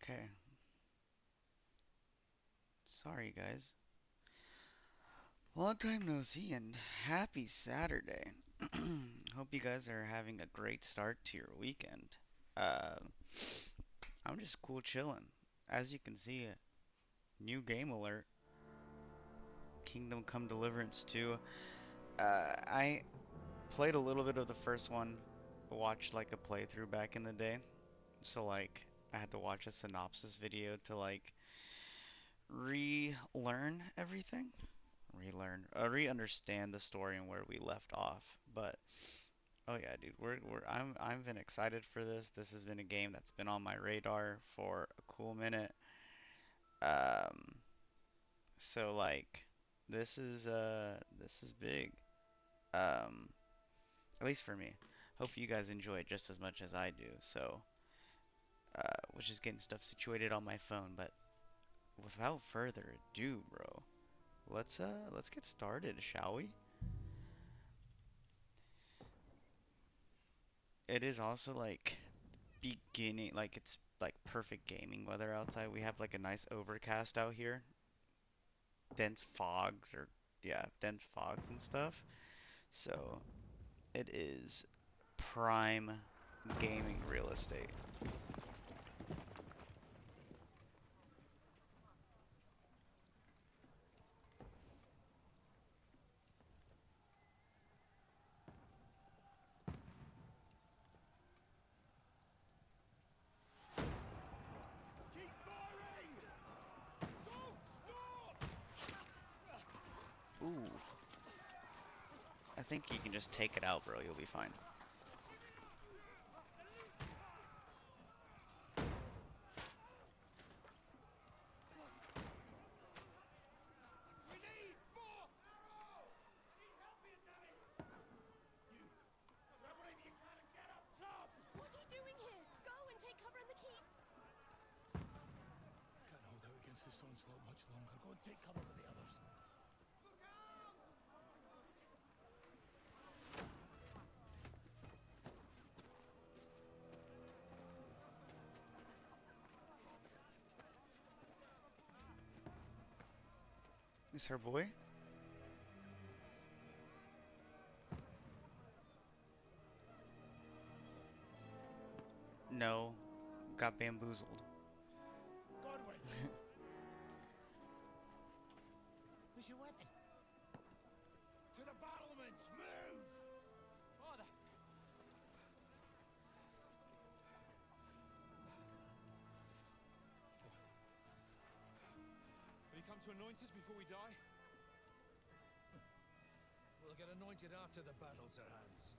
Okay. Sorry, guys. Long time no see and happy Saturday. Hope you guys are having a great start to your weekend. Uh, I'm just cool chilling. As you can see, new game alert. Kingdom Come Deliverance 2. I played a little bit of the first one, watched like a playthrough back in the day. So like I had to watch a synopsis video to like relearn everything. Re-understand the story and where we left off. But oh yeah, dude, I've been excited for this. This has been a game that's been on my radar for a cool minute. Um, so like this is big. Um, at least for me. Hope you guys enjoy it just as much as I do. So, was just getting stuff situated on my phone, but without further ado, bro, let's get started, shall we? It is also like beginning, like it's like perfect gaming weather outside. We have like a nice overcast out here, dense fogs or yeah, dense fogs and stuff. So it is prime gaming real estate. Keep firing! Don't stop! Ooh, I think you can just take it out, bro. You'll be fine. We need more arrows! I need help here, Danny! You, grab whatever you can and get up top! What are you doing here? Go and take cover in the keep. Can't hold out against this onslaught much longer. Go and take cover with the others. Look out! Is her boy? No, got bamboozled. Godwin! Where's your weapon? To the battlements! Move! Father! Will you come to anoint us before we die? We'll get anointed after the battles are hands.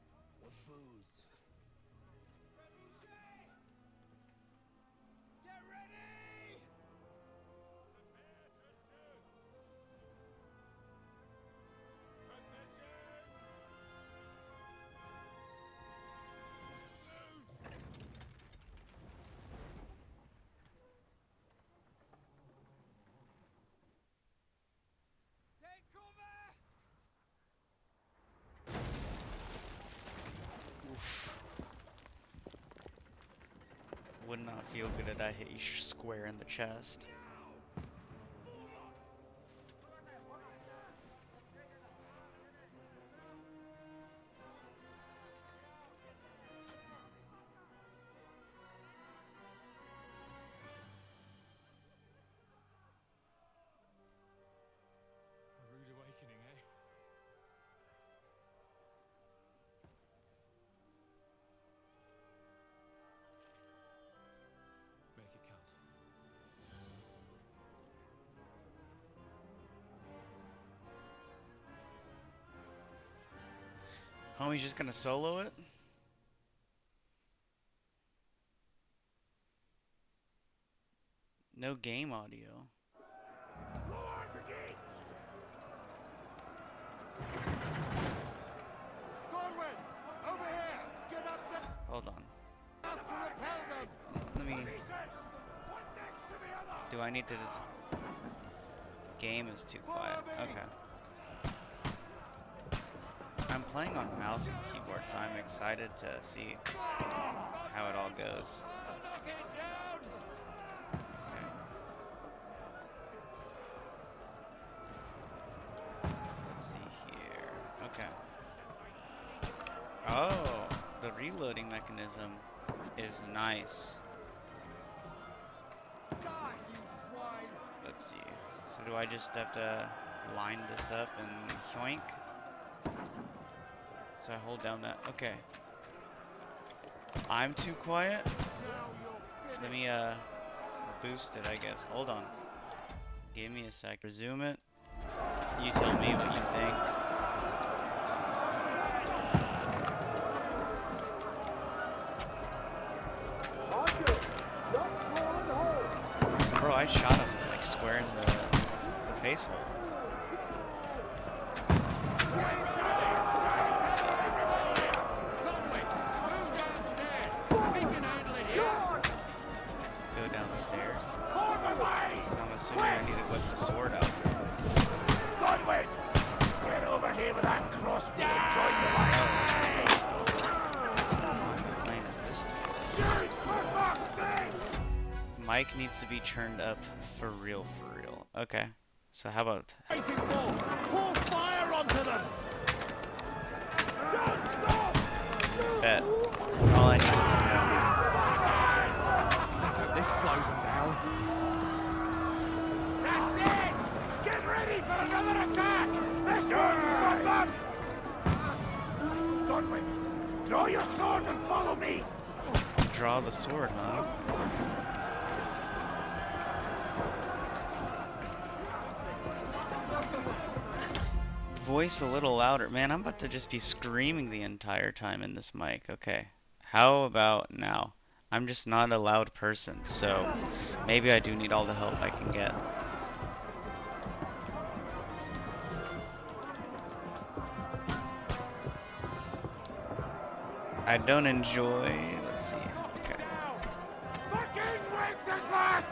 With booze. Get ready! Take cover! Oof. Would not feel good if that hit you square in the chest. A rude awakening, eh? Make it count. Homie's just gonna solo it? No game audio. Lower the gate! Godwin! Over here! Get up there Hold on. to repel them! Let me. Pieces! One next to the other! Do I need to? Game is too quiet. Okay. I'm playing on mouse and keyboard, so I'm excited to see how it all goes. Knock it down! mechanism is nice. Die, you swine! Let's see. So do I just have to line this up and yoink? So I hold down that. Okay. I'm too quiet. Now you're Let finished! me boost it, I guess. Hold on. Give me a sec. Resume it. You tell me what you think. Bro, I shot him like square in the face hole. Conway, move downstairs! We can handle it here! Go downstairs. Hold my way! So I'm assuming I need to whip the sword out. Conway! Get over here with that crossbow and join the line! What plane is this? Shoot, for fuck's sake! Mic needs to be turned up for real, for real. Okay. So how about Waiting for! Pour fire onto them! Don't stop! bet? All I need is a no. Let's hope this slows them down. That's it! Get ready for another attack! This won't stop them! Godwin, draw your sword and follow me! Draw the sword, huh? Voice a little louder. Man, I'm about to just be screaming the entire time in this mic. Okay. How about now? I'm just not a loud person, so maybe I do need all the help I can get. I don't enjoy. Let's see. Okay. Fucking Wenceslas!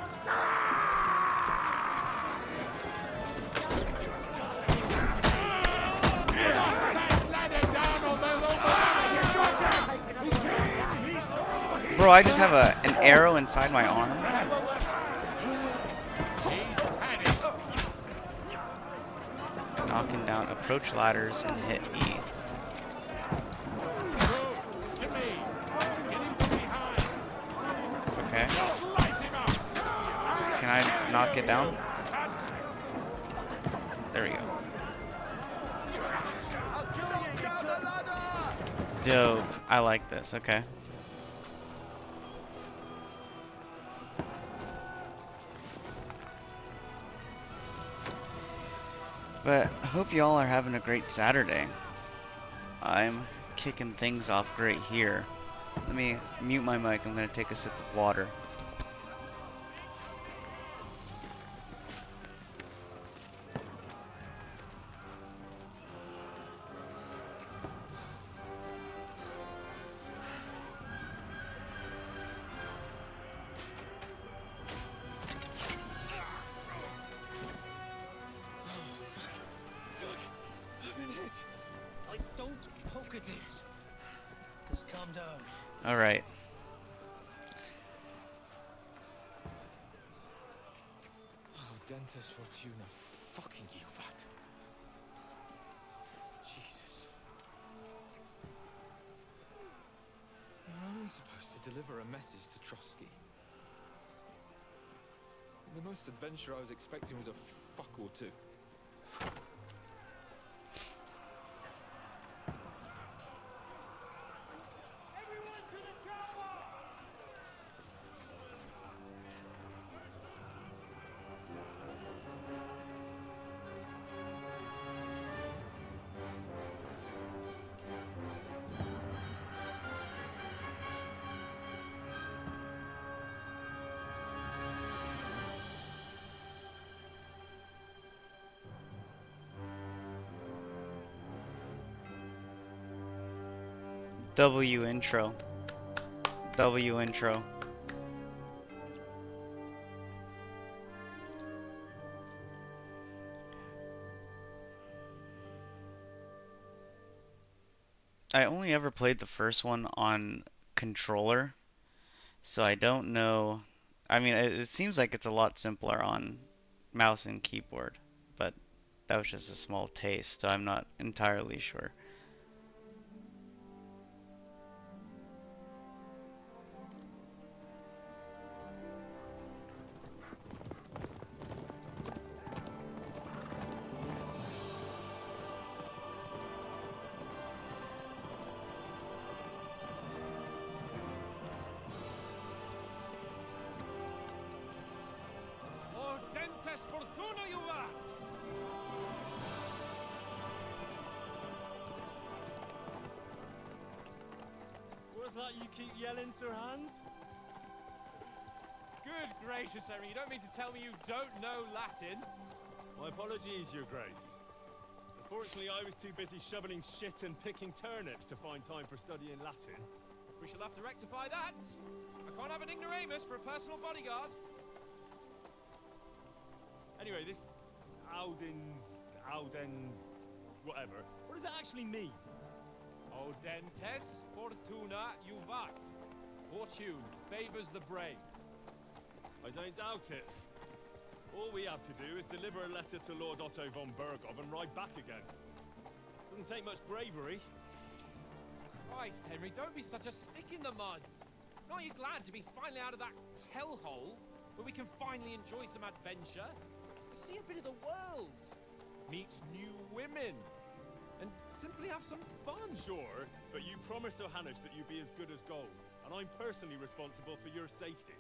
Bro, I just have an arrow inside my arm. Knocking down approach ladders and hit E. Okay. Can I knock it down? There we go. Dope. I like this. Okay. But I hope y'all are having a great Saturday. I'm kicking things off great here. Let me mute my mic. I'm going to take a sip of water. I don't poke at it. Just calm down. All right. Oh, Dentes Fortuna, fucking you, that. Jesus. You're only supposed to deliver a message to Trotsky. The most adventure I was expecting was a fuck or two. W intro. W intro. I only ever played the first one on controller, so I don't know. I mean, it seems like it's a lot simpler on mouse and keyboard, but that was just a small taste, so I'm not entirely sure. Fortuna juvat! What's that you keep yelling, Sir Hans? Good gracious, Henry, you don't mean to tell me you don't know Latin? My apologies, Your Grace. Unfortunately, I was too busy shoveling shit and picking turnips to find time for studying Latin. We shall have to rectify that. I can't have an ignoramus for a personal bodyguard. Anyway, this Audens, whatever. What does that actually mean? Audentes fortuna juvat. Fortune favors the brave. I don't doubt it. All we have to do is deliver a letter to Lord Otto von Bergov and ride back again. Doesn't take much bravery. Christ, Henry, don't be such a stick in the mud. Aren't you glad to be finally out of that hellhole where we can finally enjoy some adventure? See a bit of the world, meet new women, and simply have some fun. Sure, but you promised Johannes that you'd be as good as gold, and I'm personally responsible for your safety.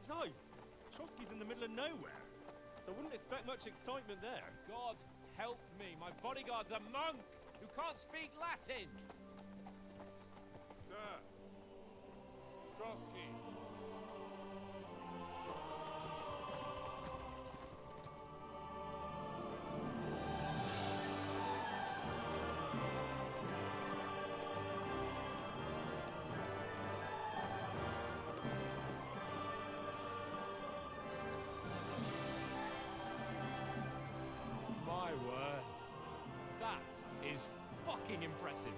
Besides, Trotsky's in the middle of nowhere, so I wouldn't expect much excitement there. God help me, my bodyguard's a monk who can't speak Latin. Sir! Trotsky! My word, that is fucking impressive.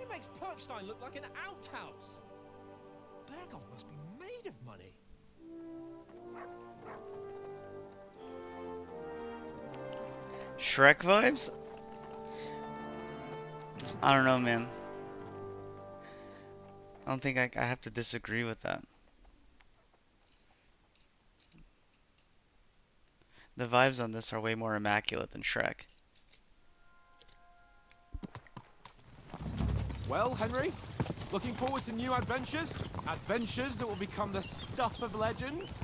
It makes Perkstein look like an outhouse. Bergov must be made of money. Shrek vibes? I don't know, man. I don't think I have to disagree with that. The vibes on this are way more immaculate than Shrek. Well, Henry, looking forward to new adventures? Adventures that will become the stuff of legends?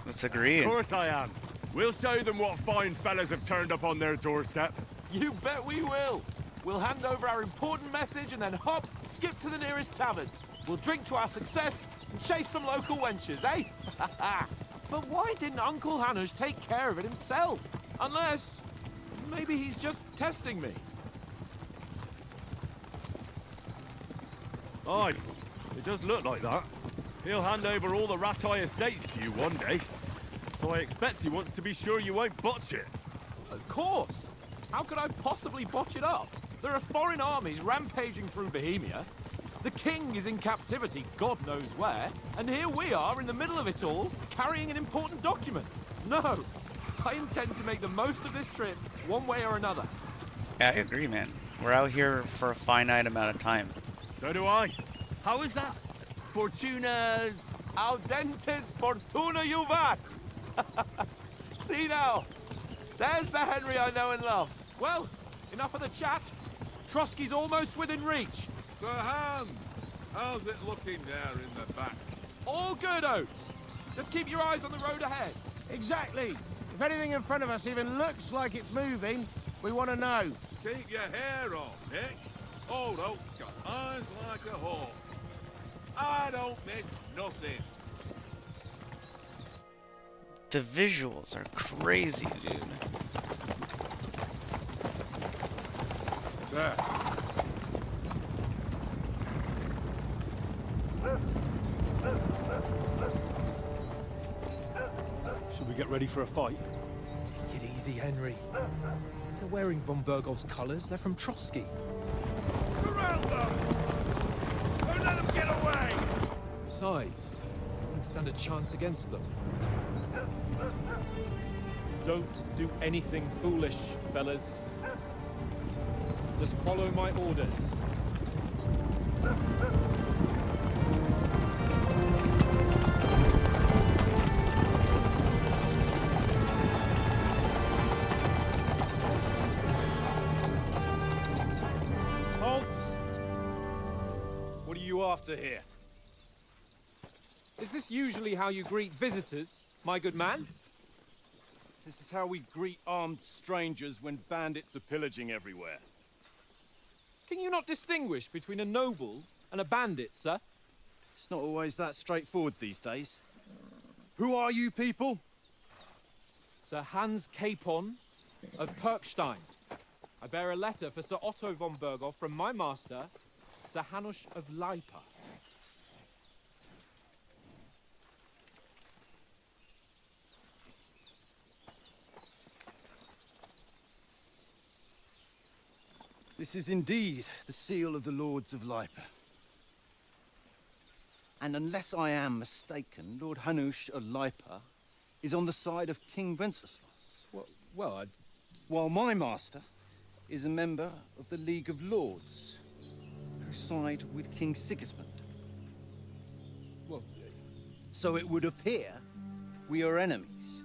Let's agree. Of course I am. We'll show them what fine fellas have turned up on their doorstep. You bet we will. We'll hand over our important message and then hop, skip to the nearest tavern. We'll drink to our success and chase some local wenches, eh? But why didn't Uncle Hanush take care of it himself? Unless, maybe he's just testing me. Aye, it does look like that. He'll hand over all the Ratai estates to you one day. So I expect he wants to be sure you won't botch it. Of course. How could I possibly botch it up? There are foreign armies rampaging through Bohemia. The king is in captivity, God knows where. And here we are in the middle of it all, carrying an important document. No, I intend to make the most of this trip, one way or another. Yeah, I agree, man. We're out here for a finite amount of time. So do I. How is that? Fortuna... Audentes fortuna juvat! See now, there's the Henry I know and love. Well, enough of the chat. Trotsky's almost within reach. Sir Hans, how's it looking there in the back? All good, Oates. Just keep your eyes on the road ahead. Exactly. If anything in front of us even looks like it's moving, we want to know. Keep your hair on, Nick. Old Oak's got eyes like a hawk. I don't miss nothing. The visuals are crazy, dude. Sir. Should we get ready for a fight? Take it easy, Henry. They're wearing von Bergov's colours. They're from Trotsky. Corral them! Don't let them get away! Besides, I wouldn't stand a chance against them. Don't do anything foolish, fellas. Just follow my orders. Halt! What are you after here? Is this usually how you greet visitors, my good man? This is how we greet armed strangers when bandits are pillaging everywhere. Can you not distinguish between a noble and a bandit, sir? It's not always that straightforward these days. Who are you people? Sir Hans Capon of Perkstein. I bear a letter for Sir Otto von Berghoff from my master, Sir Hanush of Leipa. This is indeed the seal of the Lords of Leipa. And unless I am mistaken, Lord Hanush of Leipa is on the side of King Wenceslas. Well, While my master is a member of the League of Lords, who side with King Sigismund. well, So it would appear we are enemies.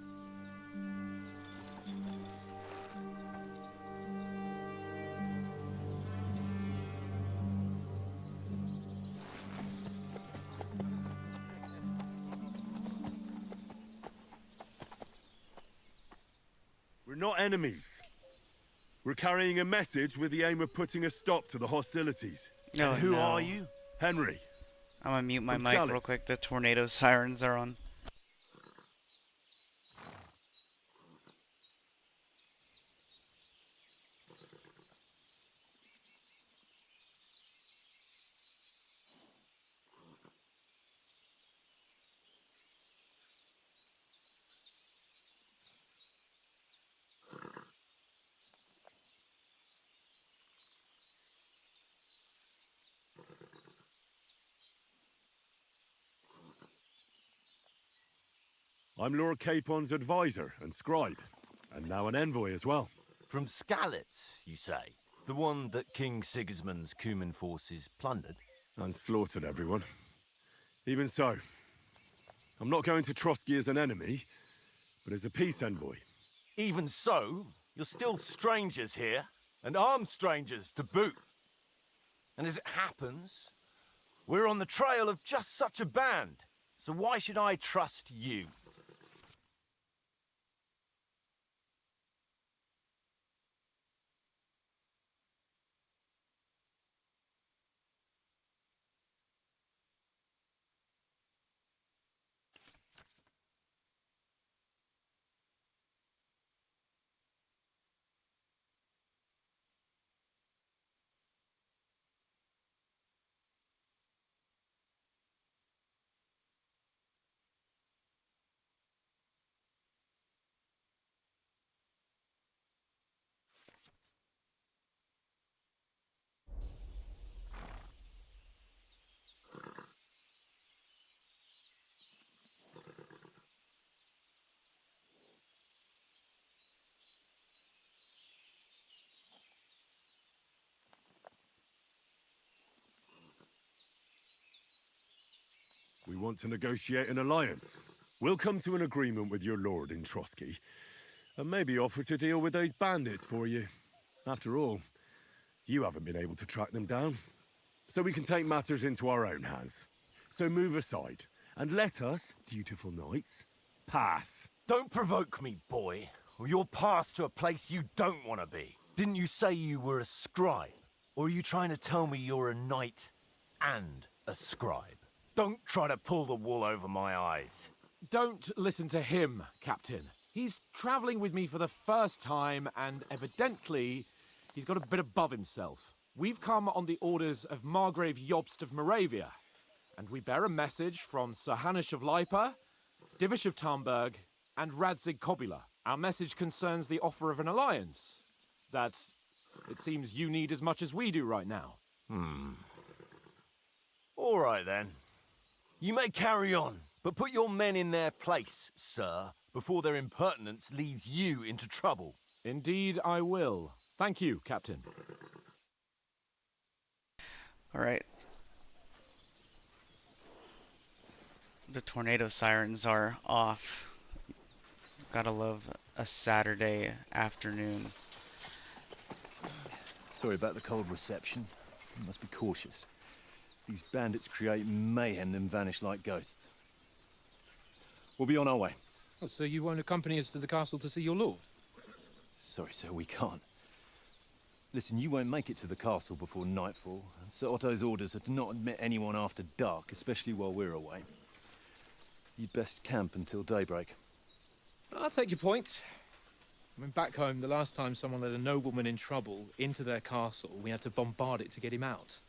We're not enemies. We're carrying a message with the aim of putting a stop to the hostilities. No, Who no. are you? Henry, I'm gonna mute my From mic real Skalitz. quick. The tornado sirens are on. I'm Lord Capon's advisor and scribe, and now an envoy as well. From Skalitz, you say? The one that King Sigismund's Cuman forces plundered? And slaughtered everyone. Even so, I'm not going to Trotsky as an enemy, but as a peace envoy. Even so, you're still strangers here, and armed strangers to boot. And as it happens, we're on the trail of just such a band, so why should I trust you? We want to negotiate an alliance. We'll come to an agreement with your lord in Trotsky, and maybe offer to deal with those bandits for you. After all, you haven't been able to track them down. So we can take matters into our own hands. So move aside, and let us, dutiful knights, pass. Don't provoke me, boy, or you'll pass to a place you don't want to be. Didn't you say you were a scribe? Or are you trying to tell me you're a knight and a scribe? Don't try to pull the wool over my eyes. don't listen to him, Captain. He's travelling with me for the first time, and evidently, he's got a bit above himself. We've come on the orders of Margrave Jobst of Moravia, and we bear a message from Sir Hanush of Leipa, Divish of Tarnberg, and Radzig Kobula. Our message concerns the offer of an alliance that it seems you need as much as we do right now. All right, then. You may carry on, but put your men in their place, sir, before their impertinence leads you into trouble. Indeed, I will. Thank you, Captain. All right. The tornado sirens are off. Gotta love a Saturday afternoon. Sorry about the cold reception. You must be cautious. These bandits create mayhem then vanish like ghosts. We'll be on our way. Oh, so you won't accompany us to the castle to see your lord? Sorry, sir, we can't. Listen, you won't make it to the castle before nightfall, and Sir Otto's orders are to not admit anyone after dark, especially while we're away. You'd best camp until daybreak. I'll take your point. I mean, back home, the last time someone let a nobleman in trouble into their castle, we had to bombard it to get him out.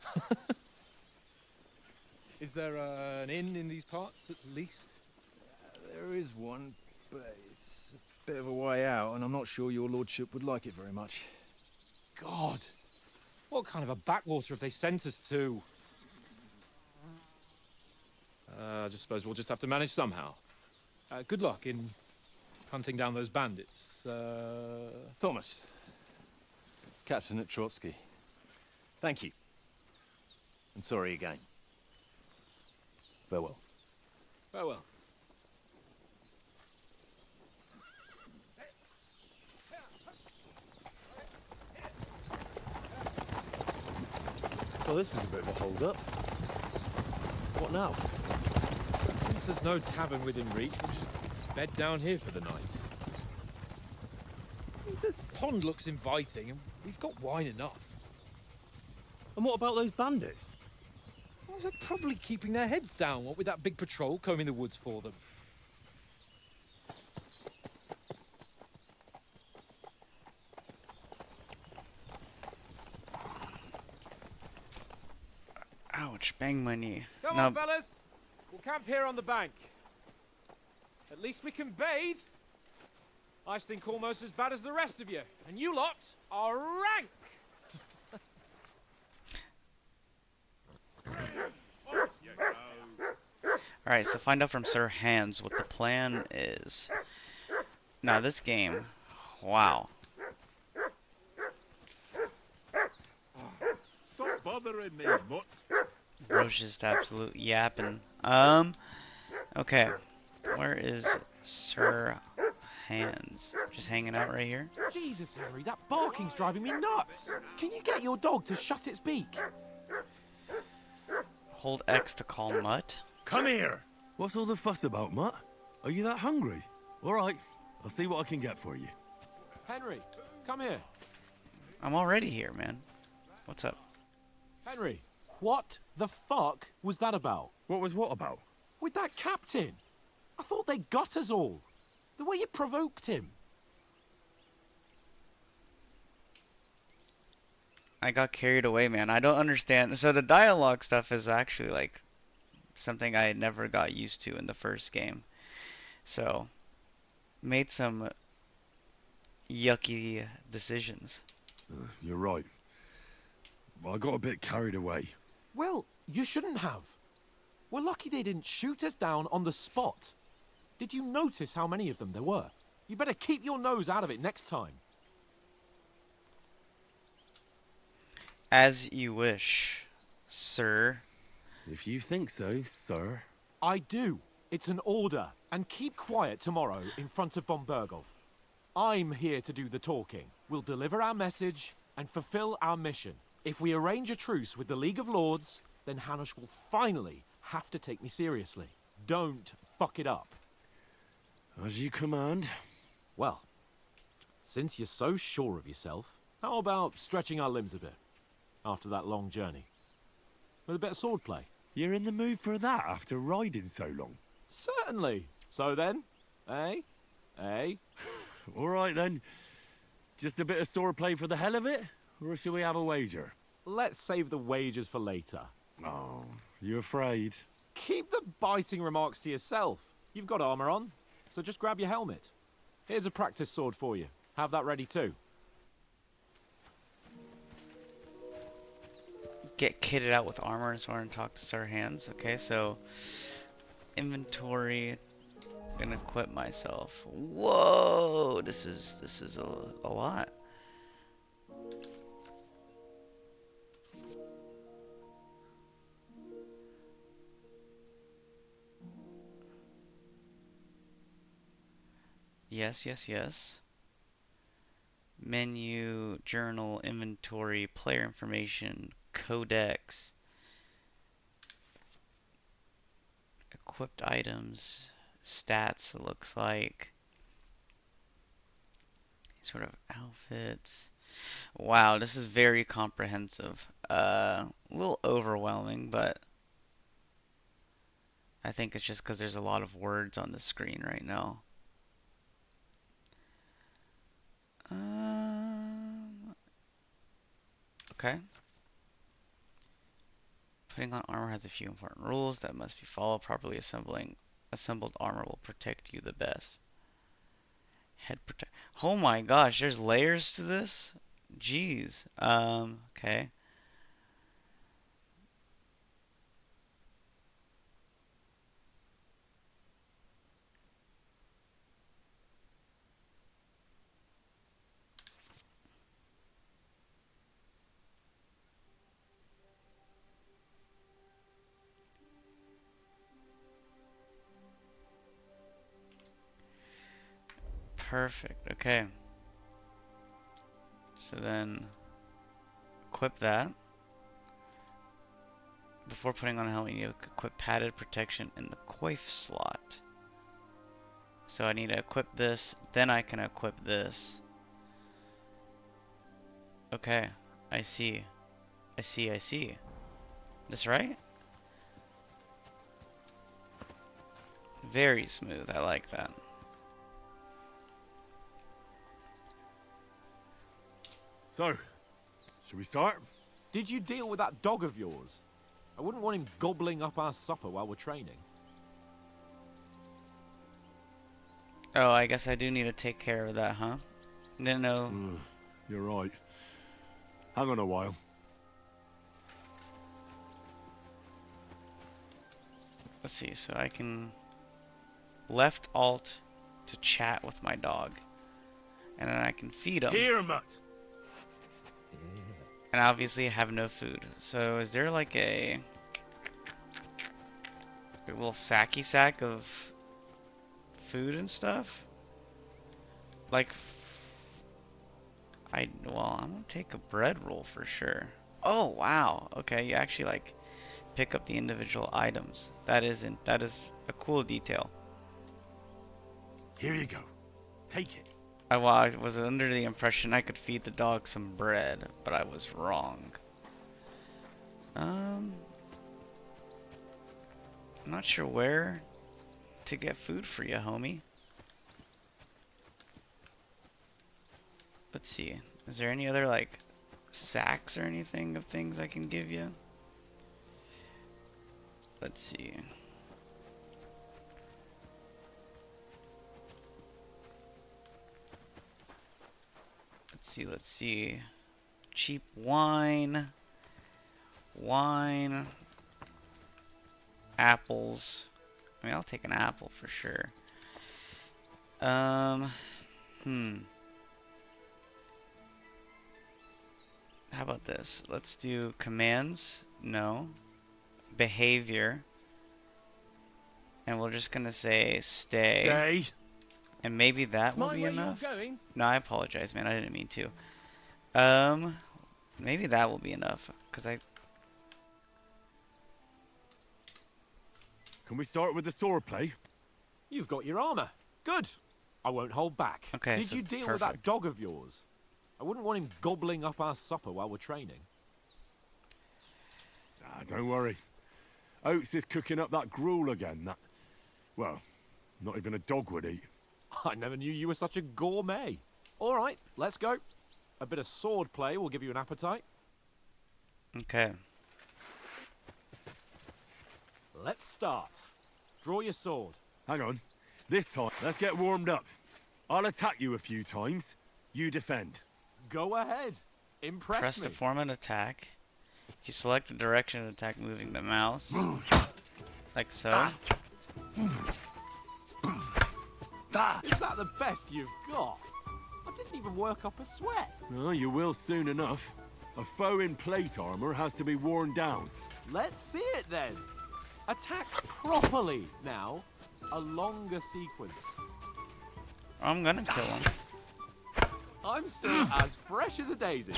Is there an inn in these parts, at least? There is one, but it's a bit of a way out, and I'm not sure your lordship would like it very much. God! What kind of a backwater have they sent us to? I just suppose we'll just have to manage somehow. Good luck in hunting down those bandits. Thomas, Captain at Trotsky. Thank you. And sorry again. Farewell. Farewell. Well, this is a bit of a hold-up. What now? Since there's no tavern within reach, we'll just bed down here for the night. The pond looks inviting, and we've got wine enough. And what about those bandits? Well, they're probably keeping their heads down, what with that big patrol combing the woods for them. Ouch, bang my knee. Come No, on, fellas. We'll camp here on the bank. At least we can bathe. I stink almost as bad as the rest of you, and you lot are rank. Alright, so find out from Sir Hans what the plan is. Now, this game, wow. Stop bothering me, mutt. Bro's just absolute yapping. Okay. Where is Sir Hans? Just hanging out right here? Jesus, Henry, that barking's driving me nuts. Can you get your dog to shut its beak? Hold X to call Mutt. Come here! What's all the fuss about, Mutt? Are you that hungry? All right, I'll see what I can get for you. Henry, come here. I'm already here, man. What's up? Henry, what the fuck was that about? What was what about? With that captain. I thought they got us all. The way you provoked him. I got carried away, man. I don't understand. So the dialogue stuff is actually like something I never got used to in the first game. So made some yucky decisions. You're right. I got a bit carried away. Well, you shouldn't have. We're lucky they didn't shoot us down on the spot. Did you notice how many of them there were? You better keep your nose out of it next time. As you wish, sir. If you think so, sir. I do. It's an order. And keep quiet tomorrow in front of von Berghoff. I'm here to do the talking. We'll deliver our message and fulfill our mission. If we arrange a truce with the League of Lords, then Hanush will finally have to take me seriously. Don't fuck it up. As you command. Well, since you're so sure of yourself, how about stretching our limbs a bit after that long journey? With a bit of swordplay. You're in the mood for that after riding so long? Certainly. So then, eh? Eh? All right then. Just a bit of swordplay for the hell of it? Or shall we have a wager? Let's save the wagers for later. Oh, you afraid? Keep the biting remarks to yourself. You've got armor on, so just grab your helmet. Here's a practice sword for you. Have that ready too. Get kitted out with armor and so on and talk to Sir Hans. Okay, so inventory. Gonna equip myself. Whoa, this is a lot. Yes, yes, yes. Menu, journal, inventory, player information, codex, equipped items, stats, it looks like. Sort of outfits. Wow, this is very comprehensive. A little overwhelming, but I think it's just because there's a lot of words on the screen right now. Okay. Putting on armor has a few important rules that must be followed. Properly assembled armor will protect you the best. Head protect. Oh my gosh, there's layers to this? Jeez. Okay. Perfect. Okay. So then equip that. Before putting on a helmet, you need to equip padded protection in the coif slot. So I need to equip this, then I can equip this. Okay, I see. I see, I see. This right? Very smooth, I like that. So, should we start? Did you deal with that dog of yours? I wouldn't want him gobbling up our supper while we're training. Oh, I guess I do need to take care of that, huh? Didn't know. You're right. Hang on a while. Let's see, so I can left alt to chat with my dog. And then I can feed him. Here, mutt. And obviously I have no food. So is there like a little sacky sack of food and stuff? Like, well, I'm gonna take a bread roll for sure. Oh wow, okay, you actually like pick up the individual items. That is a cool detail. Here you go. Take it. I was under the impression I could feed the dog some bread, but I was wrong. I'm not sure where to get food for you, homie. Let's see. Is there any other, like, sacks or anything of things I can give you? Let's see. Let's see. Cheap wine. Apples. I mean, I'll take an apple for sure. How about this? Let's do commands. No. Behavior. And we're just gonna say stay. Stay. And maybe that will be where enough. you're going? No, I apologize, man. I didn't mean to. Maybe that will be enough. Cause Can we start with the sword play? You've got your armor. Good. I won't hold back. Okay, Did so you deal with that perfect. dog of yours? I wouldn't want him gobbling up our supper while we're training. Don't worry. Oates is cooking up that gruel again. That, well, not even a dog would eat. I never knew you were such a gourmet. All right, let's go. A bit of sword play will give you an appetite. Okay. Let's start. Draw your sword. Hang on. This time, let's get warmed up. I'll attack you a few times. You defend. Go ahead. Impress Press me. to form an attack. If you select the direction of the attack moving the mouse, like so. Is that the best you've got? I didn't even work up a sweat. Oh, you will soon enough. A foe in plate armor has to be worn down. Let's see it then. Attack properly now. A longer sequence. I'm gonna kill him. I'm still as fresh as a daisy.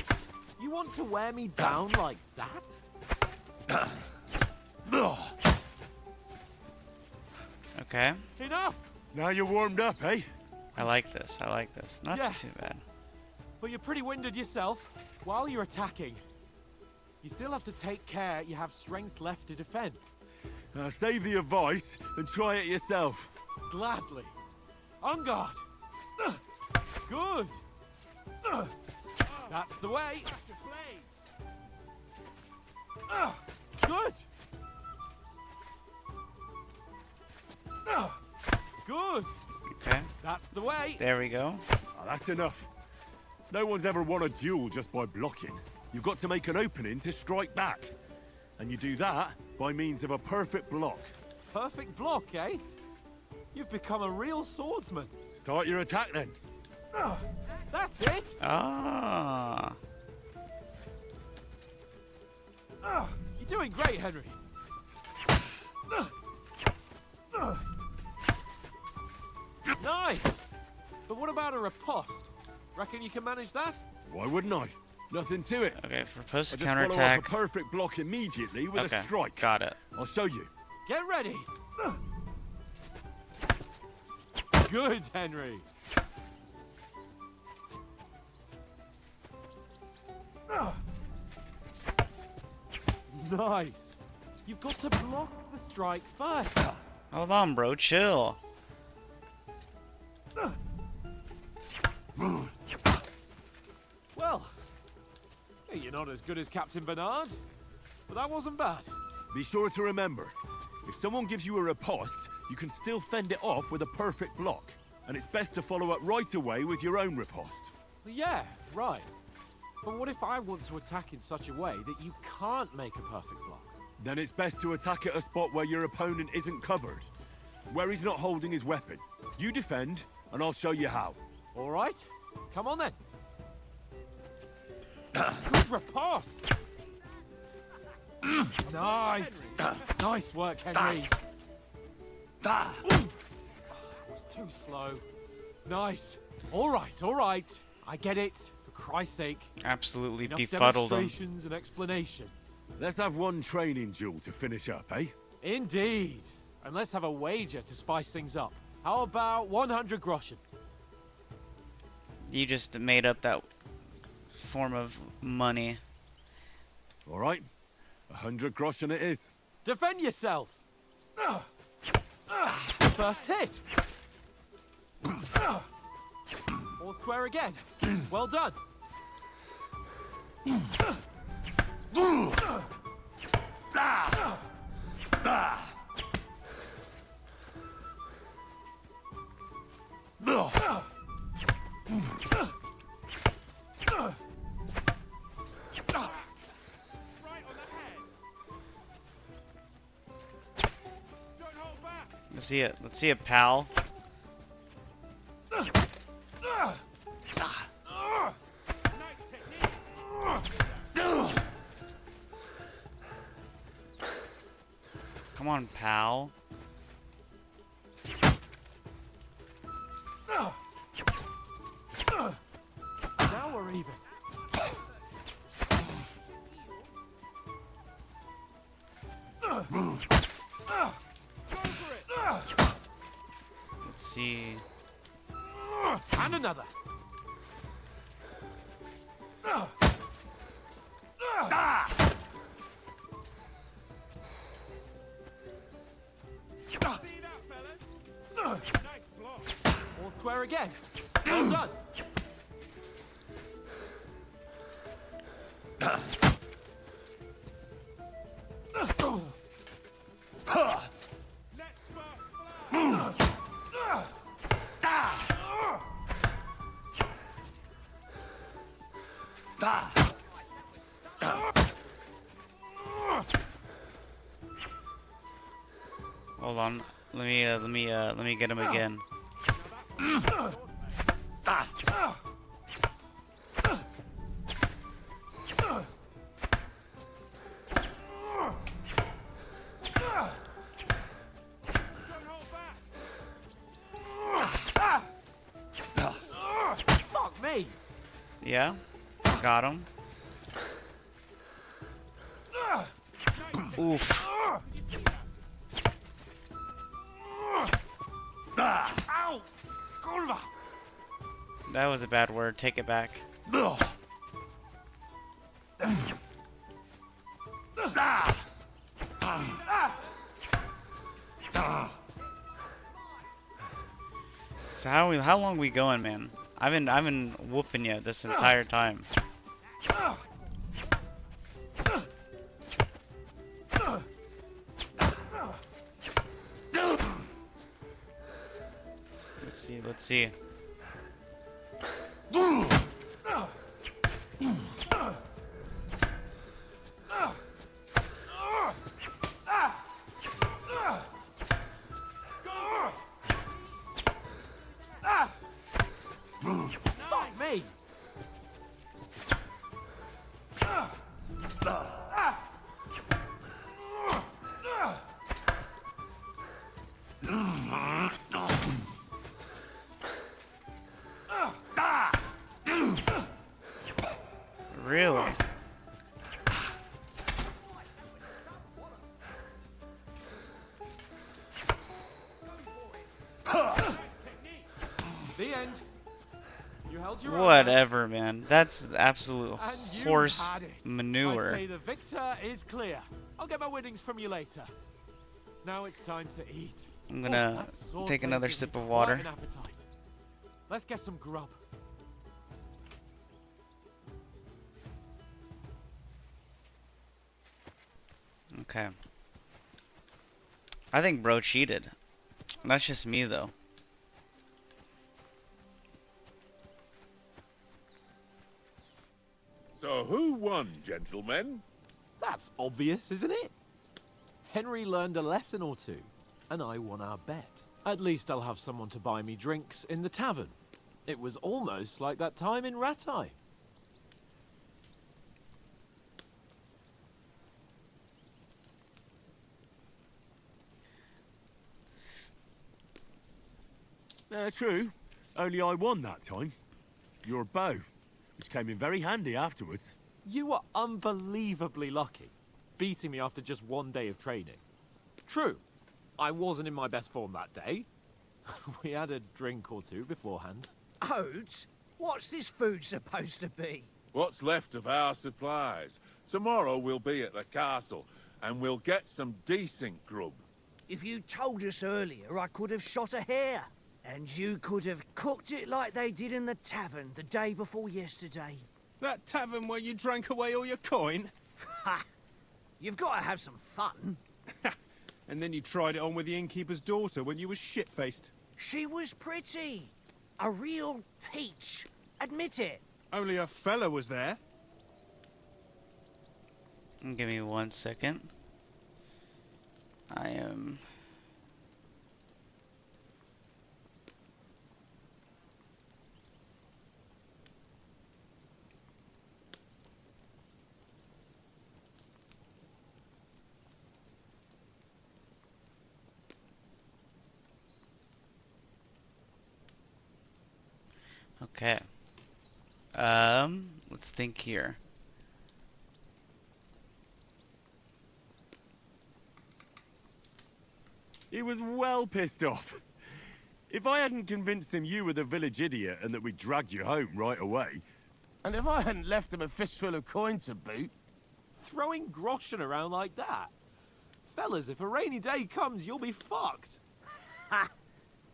You want to wear me down like that? Okay. Enough! Now you're warmed up, eh? I like this. I like this. Not Yeah. too bad. But you're pretty winded yourself. While you're attacking, you still have to take care you have strength left to defend. Save the advice and try it yourself. Gladly. On guard. Good. That's the way. Good. Good. Okay. That's the way. There we go. That's enough. No one's ever won a duel just by blocking. You've got to make an opening to strike back. And you do that by means of a perfect block. Perfect block, eh? You've become a real swordsman. Start your attack then. That's it. Ah. You're doing great, Henry. Nice. But what about a riposte? Reckon you can manage that? Why wouldn't I? Nothing to it. Okay, for I post just follow up a counterattack. perfect block immediately with Okay, a strike. got it. I'll show you. Get ready. Good, Henry. Nice. You've got to block the strike first. Hold on, bro. Chill. Well, you're not as good as Captain Bernard, but that wasn't bad. Be sure to remember, if someone gives you a riposte, you can still fend it off with a perfect block. And it's best to follow up right away with your own riposte. Yeah, right. But what if I want to attack in such a way that you can't make a perfect block? Then it's best to attack at a spot where your opponent isn't covered. Where he's not holding his weapon. You defend, and I'll show you how. All right, come on then. Good riposte. Nice. Nice work, Henry. That was too slow. Nice. All right. I get it. For Christ's sake. Absolutely Enough befuddled him. demonstrations and explanations. Let's have one training duel to finish up, eh? Indeed. And let's have a wager to spice things up. How about 100 groschen? You just made up that form of money. All right. 100 groschen it is. Defend yourself. First hit. All square again. Well done. Let's see it. Let's see it, pal. Come on, pal. Now we're even. Let's see. And another. All square again. Well done. Hold on. Let me get him again. Fuck me. Yeah? Got him. Oof. Ow! Kurwa! That was a bad word. Take it back. So how long we going, man? I've been whooping you this entire time. Let's see. Fuck me! Really? The end. You held your own. Whatever, man. That's absolute And you horse had it. manure. I say the victor is clear. I'll get my winnings from you later. Now it's time to eat. I'm gonna that sword take another blade sip gives of me quite water. an appetite. Let's get some grub. Okay. I think bro cheated. That's just me though. So who won, gentlemen? That's obvious, isn't it? Henry learned a lesson or two, and I won our bet. At least I'll have someone to buy me drinks in the tavern. It was almost like that time in Rattay. True. Only I won that time. Your bow, which came in very handy afterwards. You were unbelievably lucky, beating me after just one day of training. True, I wasn't in my best form that day. We had a drink or two beforehand. Oats? What's this food supposed to be? What's left of our supplies. Tomorrow we'll be at the castle, and we'll get some decent grub. If you told us earlier, I could have shot a hare. And you could have cooked it like they did in the tavern the day before yesterday. That tavern where you drank away all your coin? Ha! You've got to have some fun. And then you tried it on with the innkeeper's daughter when you were shit-faced. She was pretty. A real peach. Admit it. Only a fella was there. Give me 1 second. I am... Okay. Let's think here. He was well pissed off. If I hadn't convinced him you were the village idiot and that we'd dragged you home right away... And if I hadn't left him a fistful of coin to boot... Throwing groschen around like that? Fellas, if a rainy day comes, you'll be fucked. Ha!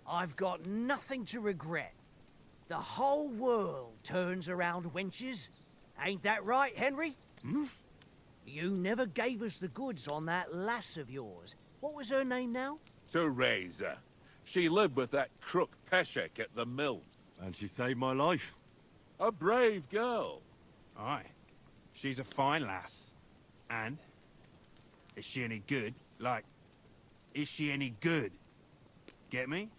I've got nothing to regret. The whole world turns around wenches. Ain't that right, Henry? Hmm? You never gave us the goods on that lass of yours. What was her name now? Teresa. She lived with that crook Peshek at the mill. And she saved my life. A brave girl. Aye. She's a fine lass. And? Is she any good? Like, is she any good? Get me?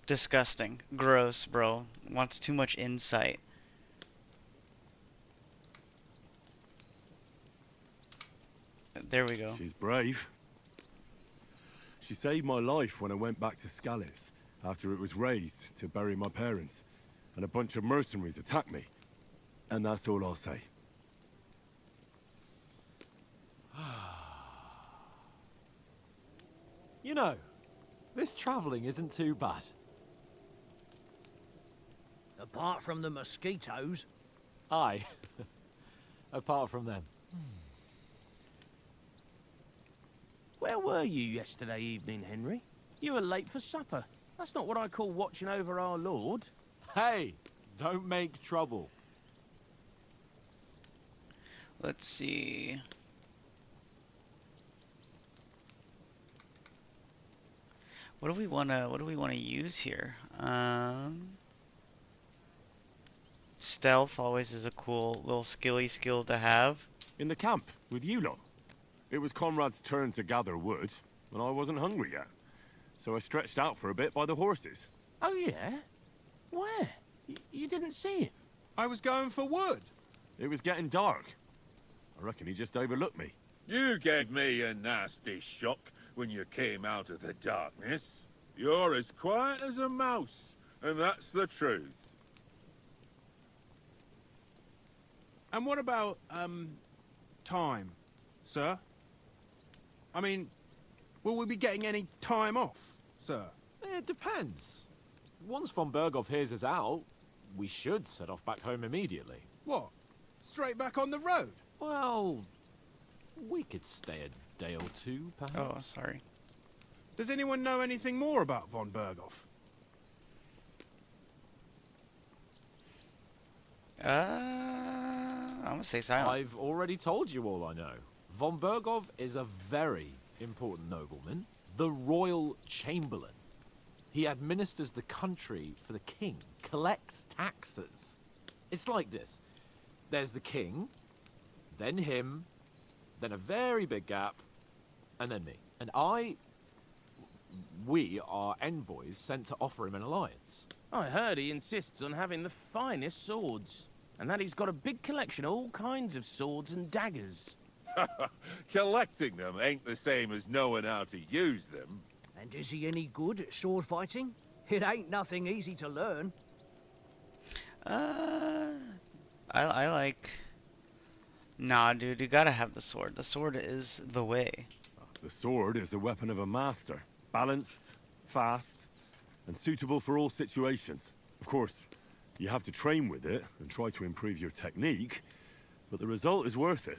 Disgusting. Gross, bro. Wants too much insight. There we go. She's brave. She saved my life when I went back to Scallis after it was razed to bury my parents, and a bunch of mercenaries attacked me. And that's all I'll say. You know, This travelling isn't too bad. Apart from the mosquitoes. Aye. Apart from them. Where were you yesterday evening, Henry? You were late for supper. That's not what I call watching over our Lord. Hey, don't make trouble. Let's see. What do we wanna use here? Stealth always is a cool little skill to have. In the camp, with you lot. It was Conrad's turn to gather wood, and I wasn't hungry yet. So I stretched out for a bit by the horses. Oh, yeah? Where? You didn't see him? I was going for wood. It was getting dark. I reckon he just overlooked me. You gave me a nasty shock when you came out of the darkness. You're as quiet as a mouse, and that's the truth. And what about, time, sir? I mean, will we be getting any time off, sir? It depends. Once von Berghoff hears us out, we should set off back home immediately. What? Straight back on the road? Well, we could stay a day or two, perhaps. Oh, sorry. Does anyone know anything more about von Berghoff? I'm gonna stay silent. I've already told you all I know. Von Berghoff is a very important nobleman, the royal chamberlain. He administers the country for the king, collects taxes. It's like this. There's the king, then him, then a very big gap, and then me. And we are envoys sent to offer him an alliance. I heard he insists on having the finest swords, and that he's got a big collection of all kinds of swords and daggers. Collecting them ain't the same as knowing how to use them. And is he any good at sword fighting? It ain't nothing easy to learn. I like... Nah, dude, you gotta have the sword. The sword is the way. The sword is the weapon of a master. Balanced, fast, and suitable for all situations. Of course, you have to train with it and try to improve your technique, but the result is worth it.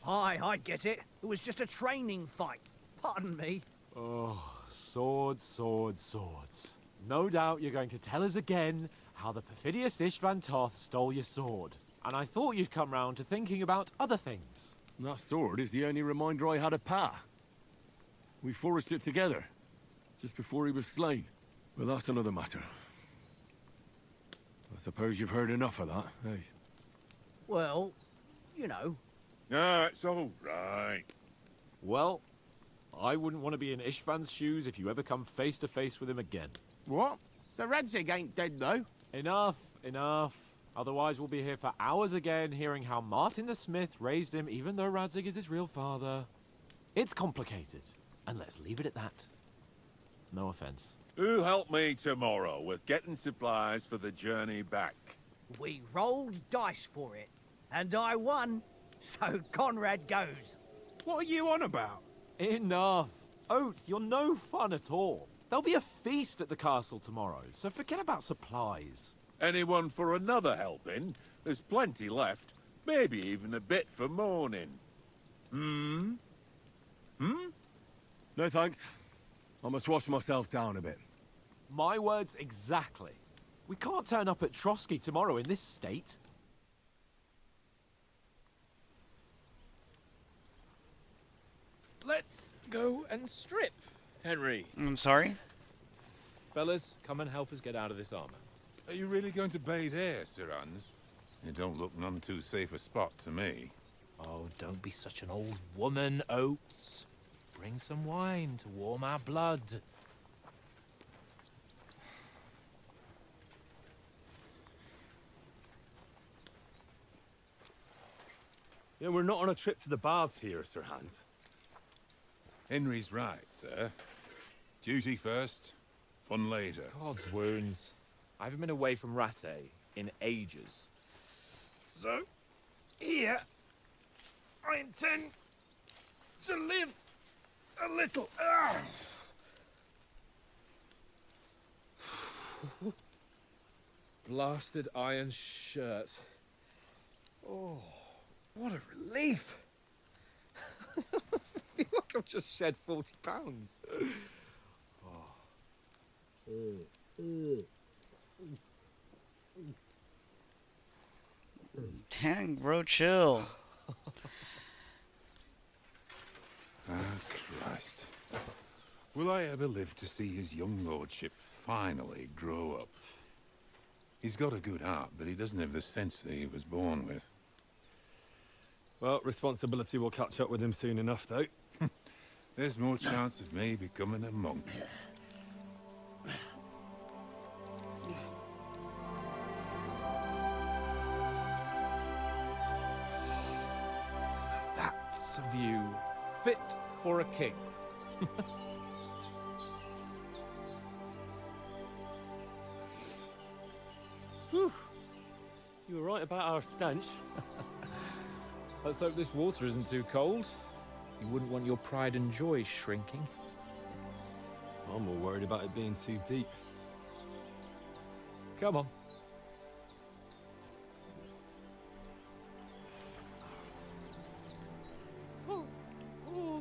Aye, I get it. It was just a training fight. Pardon me. Oh, swords, swords, swords. No doubt you're going to tell us again how the perfidious Istvan Toth stole your sword. And I thought you'd come round to thinking about other things. That sword is the only reminder I had of Pa. We forged it together, just before he was slain. But that's another matter. I suppose you've heard enough of that, eh? Well, you know. No, it's all right. Well, I wouldn't want to be in Istvan's shoes if you ever come face to face with him again. What? So Radzig ain't dead, though? Enough, enough. Otherwise we'll be here for hours again, hearing how Martin the Smith raised him, even though Radzig is his real father. It's complicated, and let's leave it at that. No offense. Who help me tomorrow with getting supplies for the journey back? We rolled dice for it, and I won. So Conrad goes. What are you on about? Enough. Oath, you're no fun at all. There'll be a feast at the castle tomorrow, so forget about supplies. Anyone for another helping? There's plenty left. Maybe even a bit for morning. Hmm? No thanks. I must wash myself down a bit. My words exactly. We can't turn up at Trotsky tomorrow in this state. Let's go and strip, Henry. I'm sorry? Fellas, come and help us get out of this armor. Are you really going to bathe there, Sir Hans? It don't look none too safe a spot to me. Oh, don't be such an old woman, Oates. Bring some wine to warm our blood. Yeah, we're not on a trip to the baths here, Sir Hans. Henry's right, sir. Duty first, fun later. God's wounds. I haven't been away from Rattay in ages. So, here, I intend to live a little. Blasted iron shirt. Oh, what a relief. I feel like I've just shed 40 pounds. Dang, bro, chill. Ah, Christ. Will I ever live to see his young lordship finally grow up? He's got a good heart, but he doesn't have the sense that he was born with. Well, responsibility will catch up with him soon enough, though. There's more chance of me becoming a monk. That's a view fit for a king. Whew. You were right about our stench. Let's hope this water isn't too cold. You wouldn't want your pride and joy shrinking. I'm more worried about it being too deep. Come on. Oh,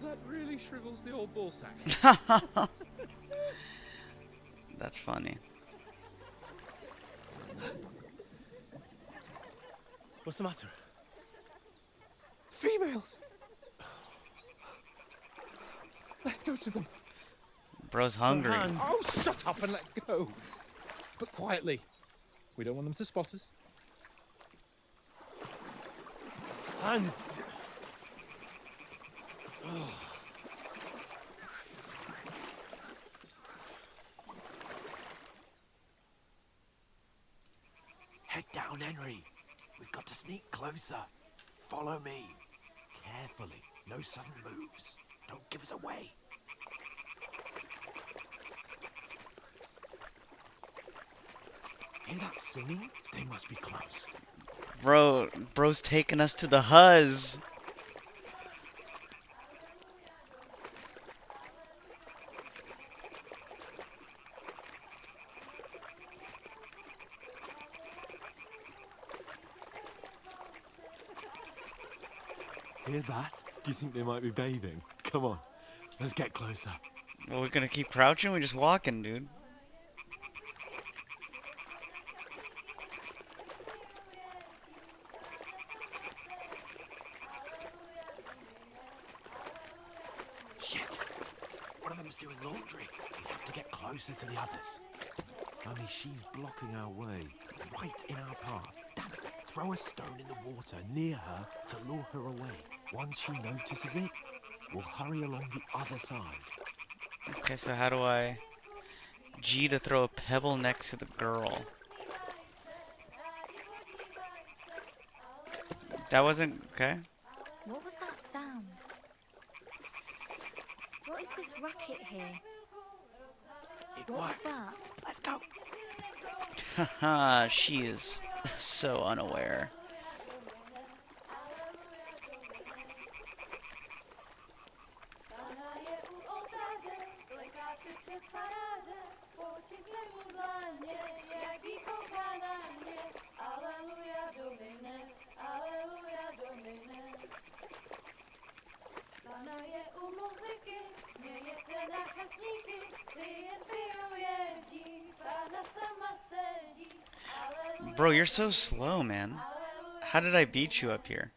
that really shrivels the old ball sack. That's funny. What's the matter? Females! Let's go to them. Bro's hungry. Oh, shut up and let's go. But quietly. We don't want them to spot us. Hands. Oh. Head down, Henry. We've got to sneak closer. Follow me. Carefully. No sudden moves. Don't give us away. Hear that singing? They must be close. Bro's taking us to the Huz. Hear that? Do you think they might be bathing? Come on, let's get closer. Well, we're gonna keep crouching? We're just walking, dude. Shit! One of them's doing laundry. We have to get closer to the others. Only she's blocking our way, right in our path. Damn it! Throw a stone in the water near her to lure her away. Once she notices it, we'll hurry along the other side. Okay, so how do I... G to throw a pebble next to the girl. That wasn't... okay. What was that sound? What is this racket here? It What was works. that? Let's go. Haha, she is so unaware. Bro, you're so slow, man. How did I beat you up here?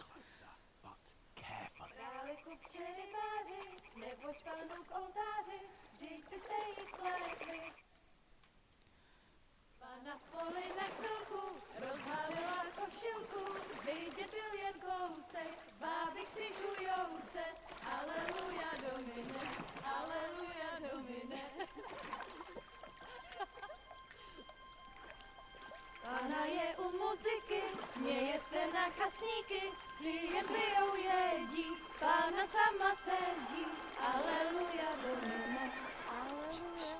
Pána je u muziky, směje se na kasníky, jen pijou jedí, Pána sama sedí, aleluja, domine, aleluja.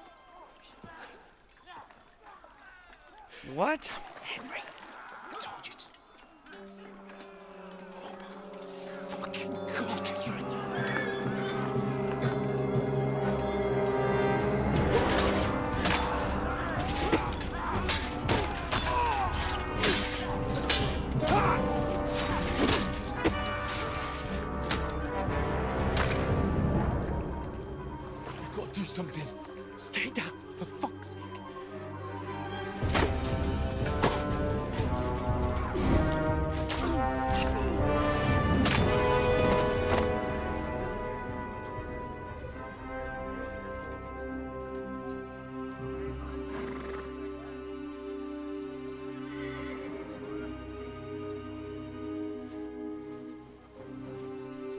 What? Henry, I told you to... Fucking God, you're a...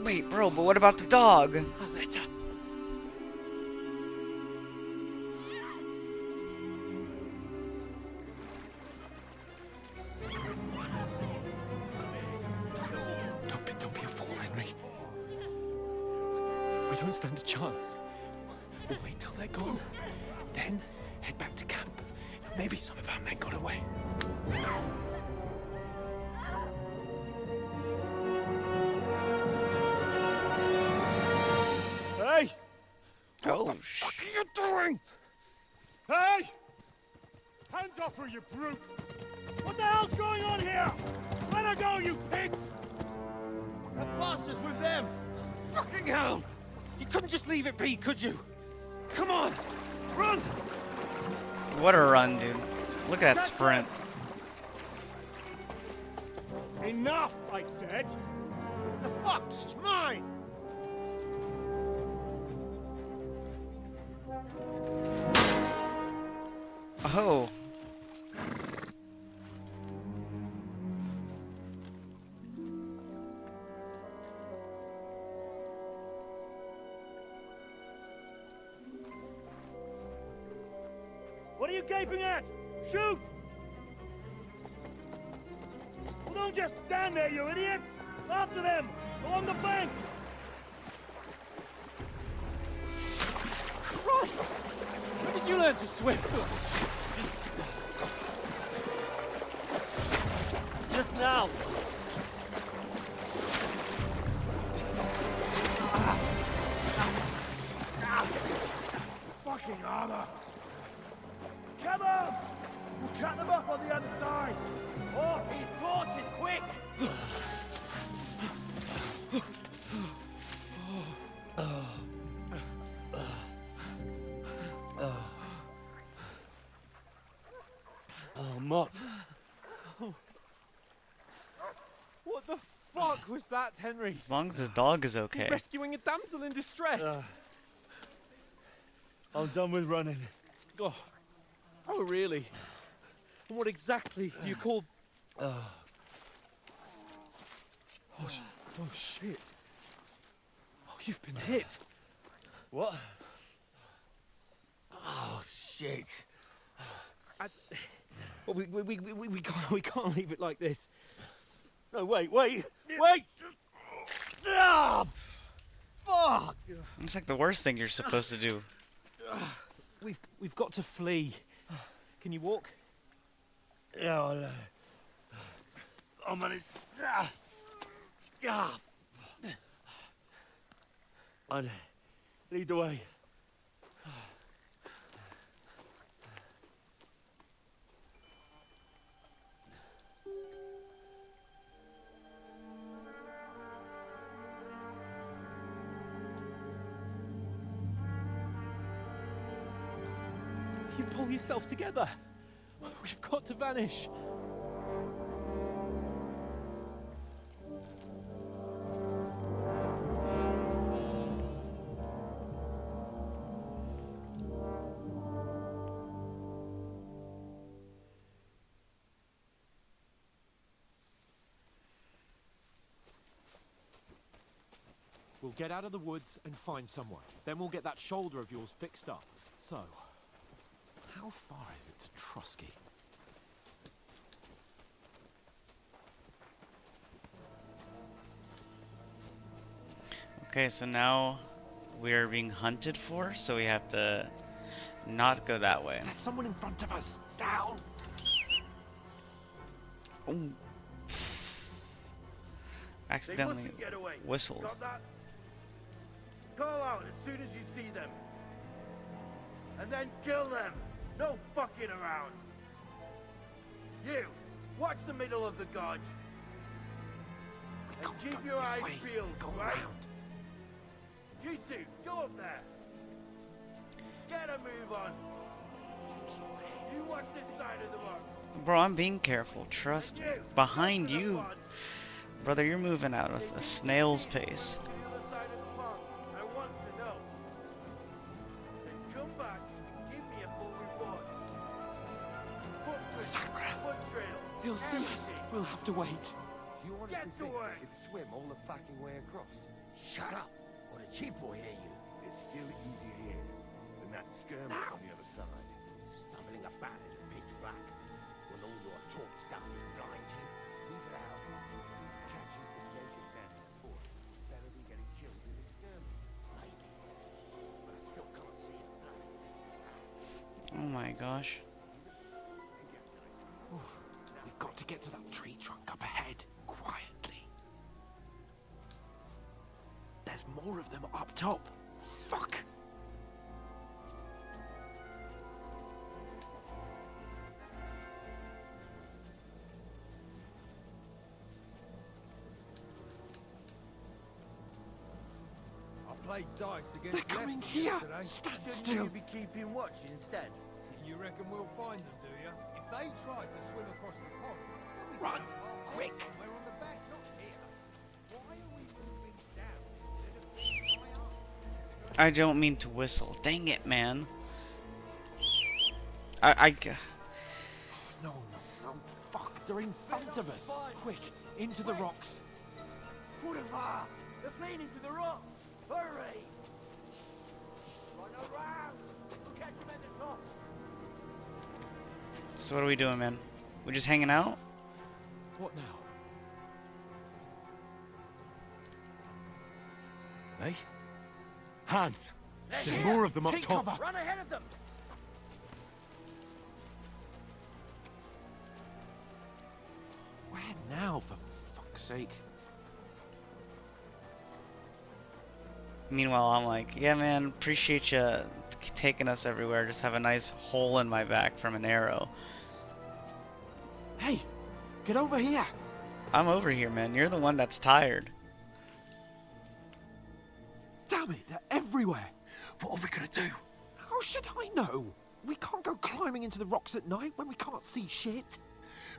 Wait, bro, but what about the dog? A letter. Don't be a fool, Henry. We don't stand a chance. We'll wait till they're gone, and then head back to camp. Maybe some of our men got away. Hey! Oh, What the fuck are you doing? Hey! Hands off her, you brute! What the hell's going on here? Let her go, you pigs! That bastard's with them! Fucking hell! You couldn't just leave it be, could you? Come on! Run! what a run, dude. Look at that sprint. Enough, I said! What the fuck? She's mine! Oh. What are you gaping at? Shoot! Well, don't just stand there, you idiots! After them! Along the bank! Christ! When did you learn to swim? Just now. Fucking armor! Come on! We'll cut them up on the other side! Oh, these torches, quick! Oh, Mott. What the fuck was that, Henry? As long as the dog is okay. Rescuing a damsel in distress. I'm done with running. Oh, really? And what exactly do you call... Oh, shit. Oh, you've been hit. What? Oh, shit. Well, we can't leave it like this. No, wait! Ah! Fuck! It's like the worst thing you're supposed to do. We've got to flee. Can you walk? Yeah, I'll manage. I'd lead the way. You pull yourself together. We've got to vanish. We'll get out of the woods and find someone. Then we'll get that shoulder of yours fixed up. So, how far is it to Trotsky? Okay, so now we are being hunted for, so we have to not go that way. There's someone in front of us. Down. Ooh. Accidentally whistled. Got that? Call out as soon as you see them. And then kill them. No fucking around. You, watch the middle of the gorge. And keep your eyes peeled, right? You two, go up there. Get a move on. You watch this side of the rock. Bro, I'm being careful. Trust me. Behind you, brother, you're moving out at a snail's pace. I want to know. Then come back and give me a full report. Foot trail. He'll see us. We'll have to wait. You honestly Get to think work. you could swim all the fucking way across? Shut up, or the chief will hear you. It's still easier here than that skirmish on the other side. Stumbling about in the pitch black, when all your talk doesn't blind you. Leave it out. Catching some naked men before, better than getting killed in a skirmish. Maybe. But I still can't see the blood. Oh my gosh. We've got to get to that tree trunk up ahead, quietly. There's more of them up top. Fuck! I played dice against They're coming lefties here. yesterday. Stand Shouldn't still. you be keeping watch instead? You reckon we'll find them, do you? If they tried to swim across the pond, we'll be Run, found quick. somewhere on the bank, not here. Why are we moving down instead of being high up? I don't mean to whistle. Dang it, man. No, fuck, they're in front of us. Quick, into the rocks. Boulevard! They're fleeing into the rock! Hurry! Run around! We'll catch them at the top! So what are we doing, man? We just hanging out? What now? Hey? Hans! There's more of them up Take top. cover. Run ahead of them! Where now, for fuck's sake? Meanwhile, I'm like, yeah, man, appreciate you taking us everywhere. Just have a nice hole in my back from an arrow. Hey, get over here. I'm over here, man. You're the one that's tired. Damn it, they're everywhere. What are we gonna do? How should I know? We can't go climbing into the rocks at night when we can't see shit.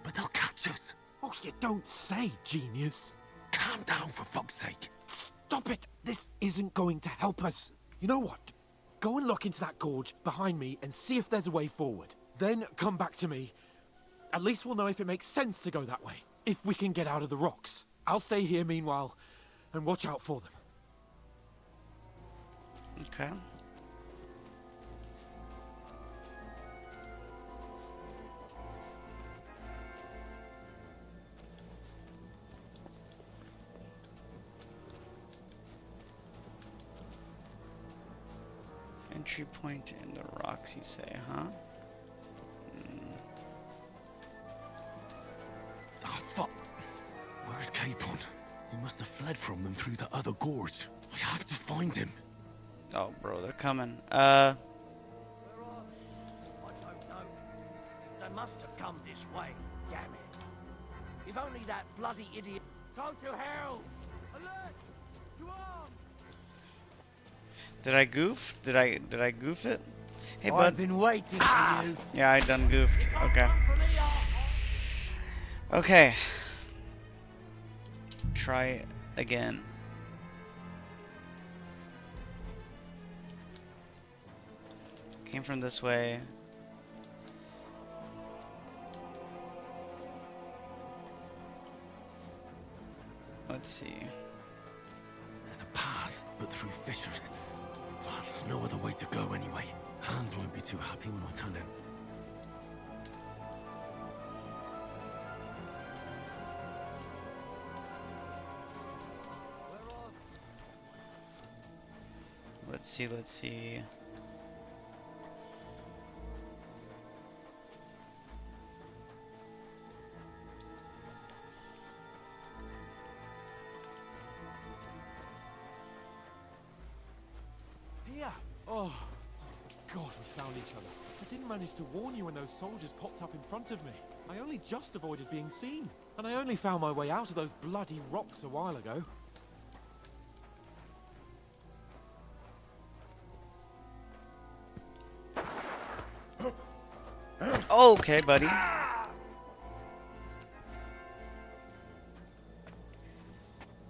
But they'll catch us. Oh, you don't say, genius. Calm down, for fuck's sake. Stop it. This isn't going to help us. You know what? Go and look into that gorge behind me and see if there's a way forward. Then come back to me. At least we'll know if it makes sense to go that way. If we can get out of the rocks. I'll stay here meanwhile and watch out for them. Okay. Entry point in the rocks, you say, huh? Ah, fuck. Where's Capon? He must have fled from them through the other gorge. I have to find him. Oh, bro, they're coming. I don't know. They must have come this way. Damn it. If only that bloody idiot... Go to hell! Alert! To arms! Did I goof? Did I goof it? Hey, bud. I've been waiting for you. Yeah, I done goofed. Okay. Okay. Try again. Came from this way. Let's see. There's a path, but through fissures. Oh, there's no other way to go anyway. Hans won't be too happy when I turn in. Let's see. Here. Oh, God, we found each other. I didn't manage to warn you when those soldiers popped up in front of me. I only just avoided being seen. And I only found my way out of those bloody rocks a while ago. Okay, buddy.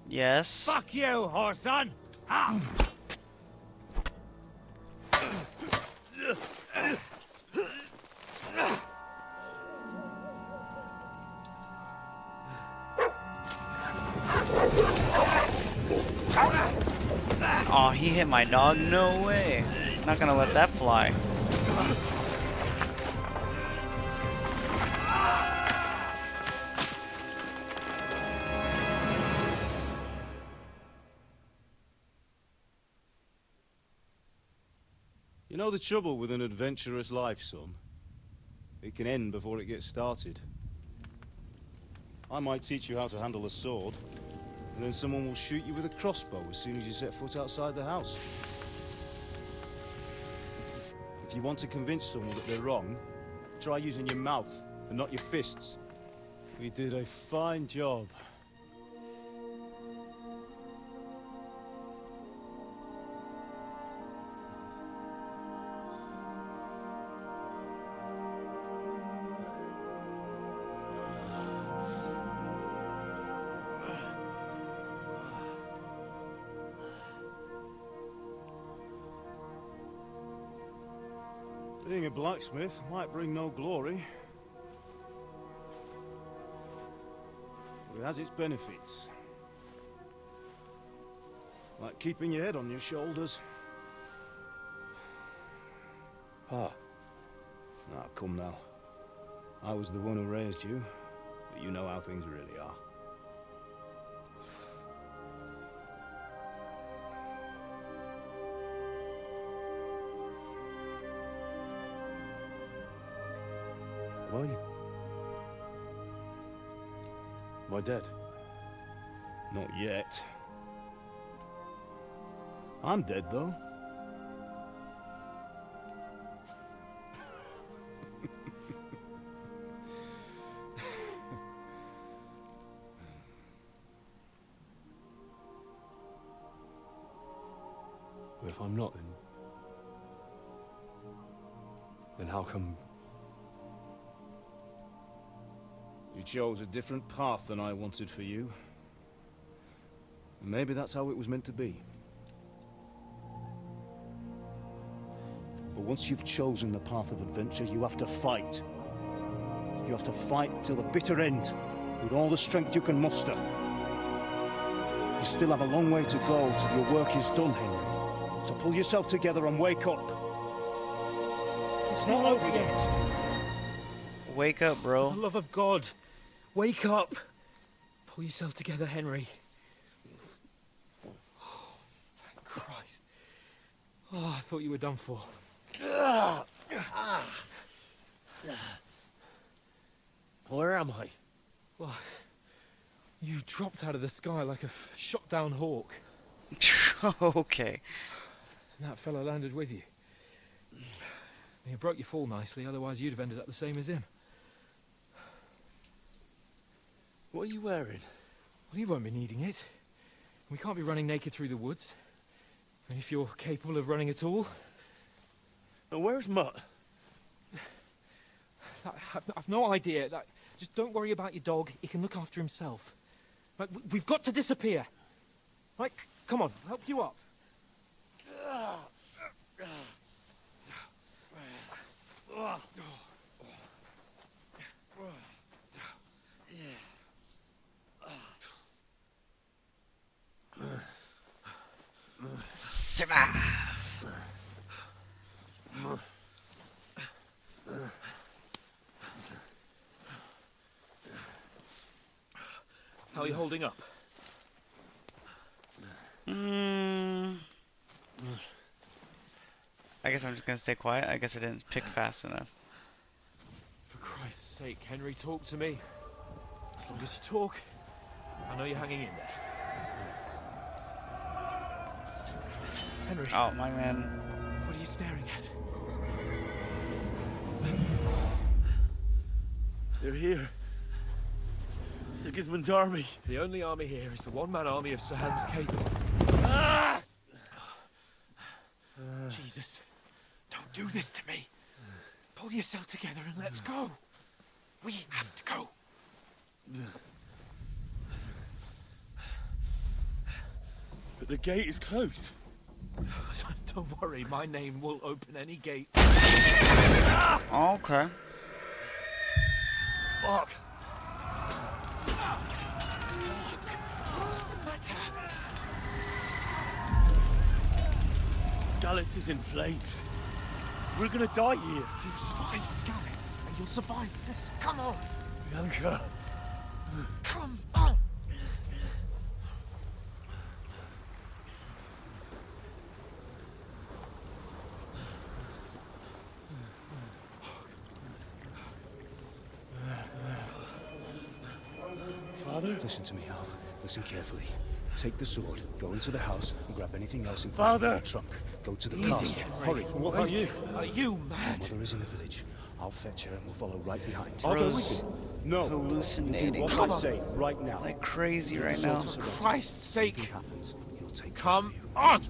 Yes. Fuck you, Horson! Ah! Oh, he hit my dog? No way. Not gonna let that fly. You know the trouble with an adventurous life, son? It can end before it gets started. I might teach you how to handle a sword, and then someone will shoot you with a crossbow as soon as you set foot outside the house. If you want to convince someone that they're wrong, try using your mouth and not your fists. We did a fine job. Being a blacksmith might bring no glory, but it has its benefits. Like keeping your head on your shoulders. Pa. Now, come now. I was the one who raised you, but you know how things really are. Are you? Am I dead? Not yet. I'm dead, though. Well, if I'm not, then how come... You chose a different path than I wanted for you. And maybe that's how it was meant to be. But once you've chosen the path of adventure, you have to fight. You have to fight till the bitter end, with all the strength you can muster. You still have a long way to go till your work is done, Henry. So pull yourself together and wake up. It's not over yet. Wake up, bro. For the love of God, wake up. Pull yourself together, Henry. Oh, thank Christ. Oh, I thought you were done for. Where am I? Well, you dropped out of the sky like a shot-down hawk. Okay. And that fella landed with you. He broke your fall nicely, otherwise you'd have ended up the same as him. What are you wearing? Well, you won't be needing it. We can't be running naked through the woods. And if you're capable of running at all... And where's Mutt? I've no idea. Just don't worry about your dog. He can look after himself. We've got to disappear. Right, come on, I'll help you up. Survive. How are you holding up? I guess I'm just gonna stay quiet. I guess I didn't pick fast enough. For Christ's sake, Henry, talk to me. As long as you talk, I know you're hanging in there. Henry. Oh, my man. What are you staring at? They're here. Sigismund's army. The only army here is the one-man army of Sir Hans Cable. Ah! Jesus, don't do this to me. Pull yourself together and let's go. We have to go. But the gate is closed. Don't worry, my name will open any gate. Okay. Fuck. What's the matter? Skalitz is in flames. We're gonna die here. You survived Skalitz, and you'll survive this. Come on. Bianca. Come on. Father? Listen to me, Al. Listen carefully. Take the sword, go into the house, and grab anything else in Father! the trunk. Go to the Easy, castle. Henry. Hurry. What about you? Are you mad? My mother is in the village. I'll fetch her and we'll follow right behind. I'll go with you. No. Hallucinating. You do what I say right now. Like crazy right The now. sword For surrounds you. Christ's sake. Anything happens, he'll take Come on!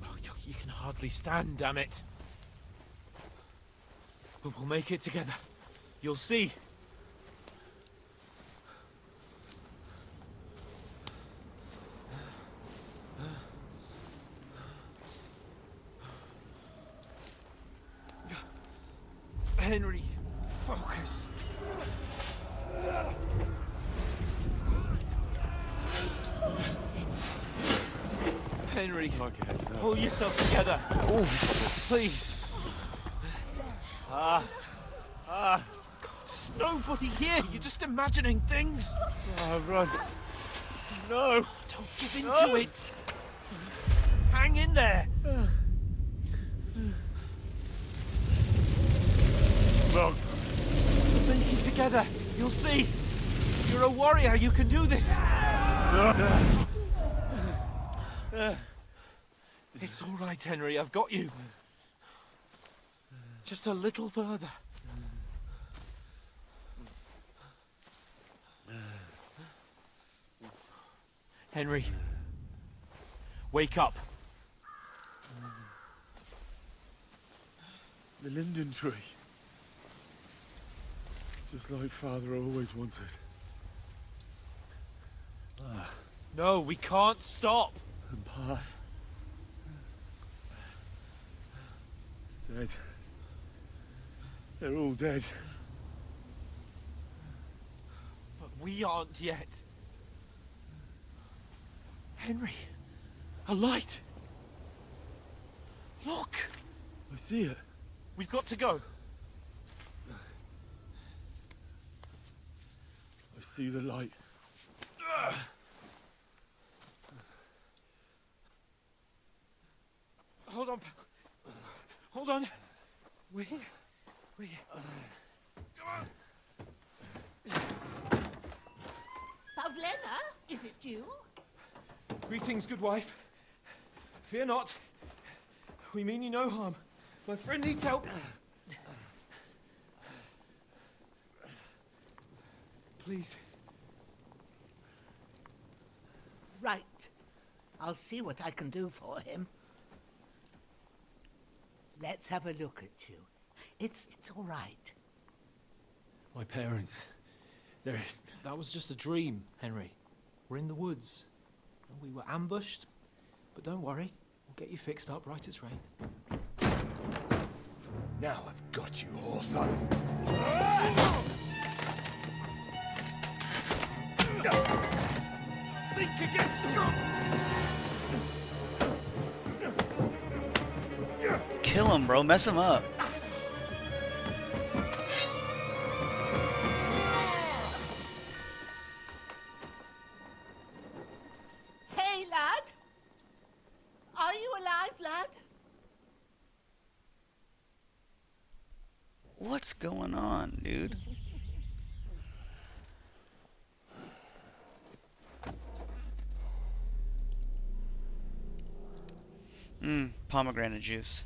Oh, you can hardly stand, damn it. But we'll make it together. You'll see. Henry, focus. Henry, pull yourself together. Please. God, there's nobody here. You're just imagining things. Oh, run. No. Don't give in to it. Hang in there. Wrong. We'll make it together. You'll see. You're a warrior. You can do this. It's all right, Henry. I've got you. Just a little further. Henry, wake up. The linden tree. Just like Father always wanted. No, we can't stop. And Pa. Dead. They're all dead. But we aren't yet. Henry, a light. Look. I see it. We've got to go. I see the light. Hold on. Hold on. We're here. We're here. Pavlena, is it you? Greetings, good wife. Fear not. We mean you no harm. My friend needs help. Please. Right. I'll see what I can do for him. Let's have a look at you. It's all right. My parents, they're... That was just a dream, Henry. We're in the woods. We were ambushed, but don't worry. We'll get you fixed up right as rain. Now I've got you, whore sons. Think again, strong. Kill him, bro. Mess him up. Hey, lad. Are you alive, lad? What's going on, dude? Pomegranate juice.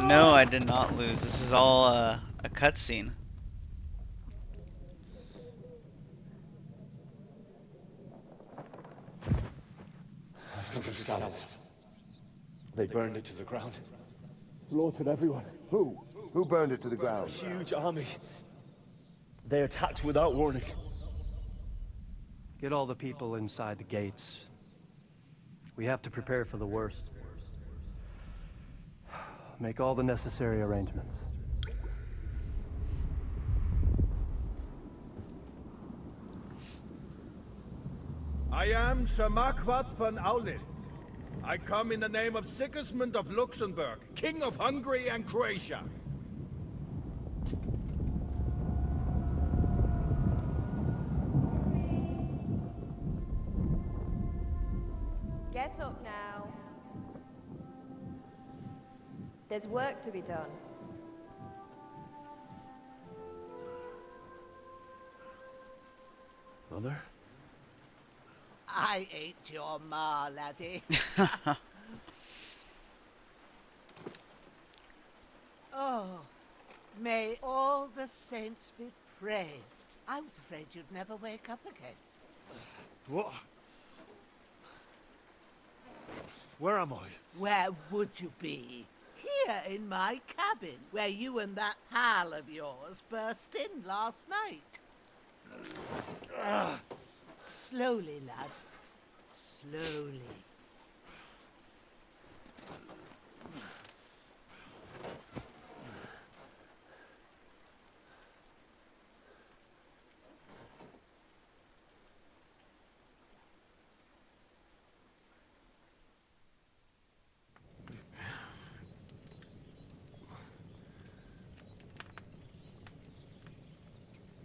No, I did not lose. This is all a cutscene. I've come from Skalitz. They burned it to the ground. slaughtered everyone. Who? Who burned it to the ground? Huge army. They attacked without warning. Get all the people inside the gates. We have to prepare for the worst. Make all the necessary arrangements. I am Sir Marquardt von Aulitz. I come in the name of Sigismund of Luxembourg, King of Hungary and Croatia. Get up now. There's work to be done. Mother? I ain't your ma, laddie. Oh, may all the saints be praised. I was afraid you'd never wake up again. What? Where am I? Where would you be? Here in my cabin, where you and that pal of yours burst in last night. Slowly, lad. Slowly.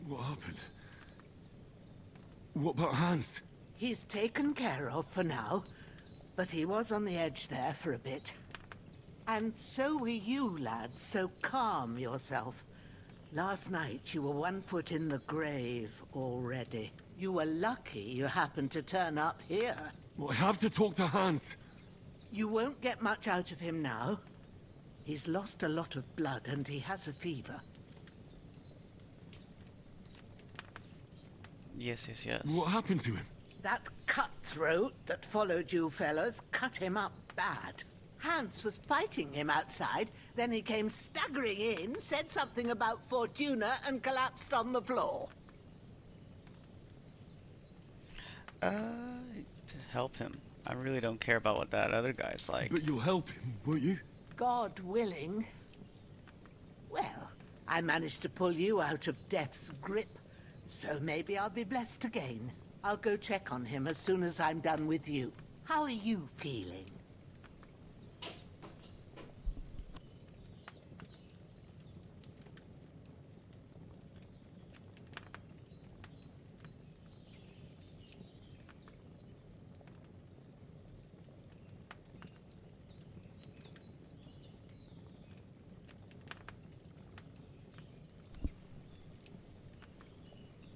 What happened? What about Hans? He's taken care of for now, but he was on the edge there for a bit. And so were you, lad, so calm yourself. Last night you were 1 foot in the grave already. You were lucky you happened to turn up here. Well, I have to talk to Hans. You won't get much out of him now. He's lost a lot of blood and he has a fever. Yes. What happened to him? That cutthroat that followed you fellas cut him up bad. Hans was fighting him outside, then he came staggering in, said something about Fortuna, and collapsed on the floor. To help him. I really don't care about what that other guy's like. But you'll help him, won't you? God willing. Well, I managed to pull you out of death's grip, so maybe I'll be blessed again. I'll go check on him as soon as I'm done with you. How are you feeling?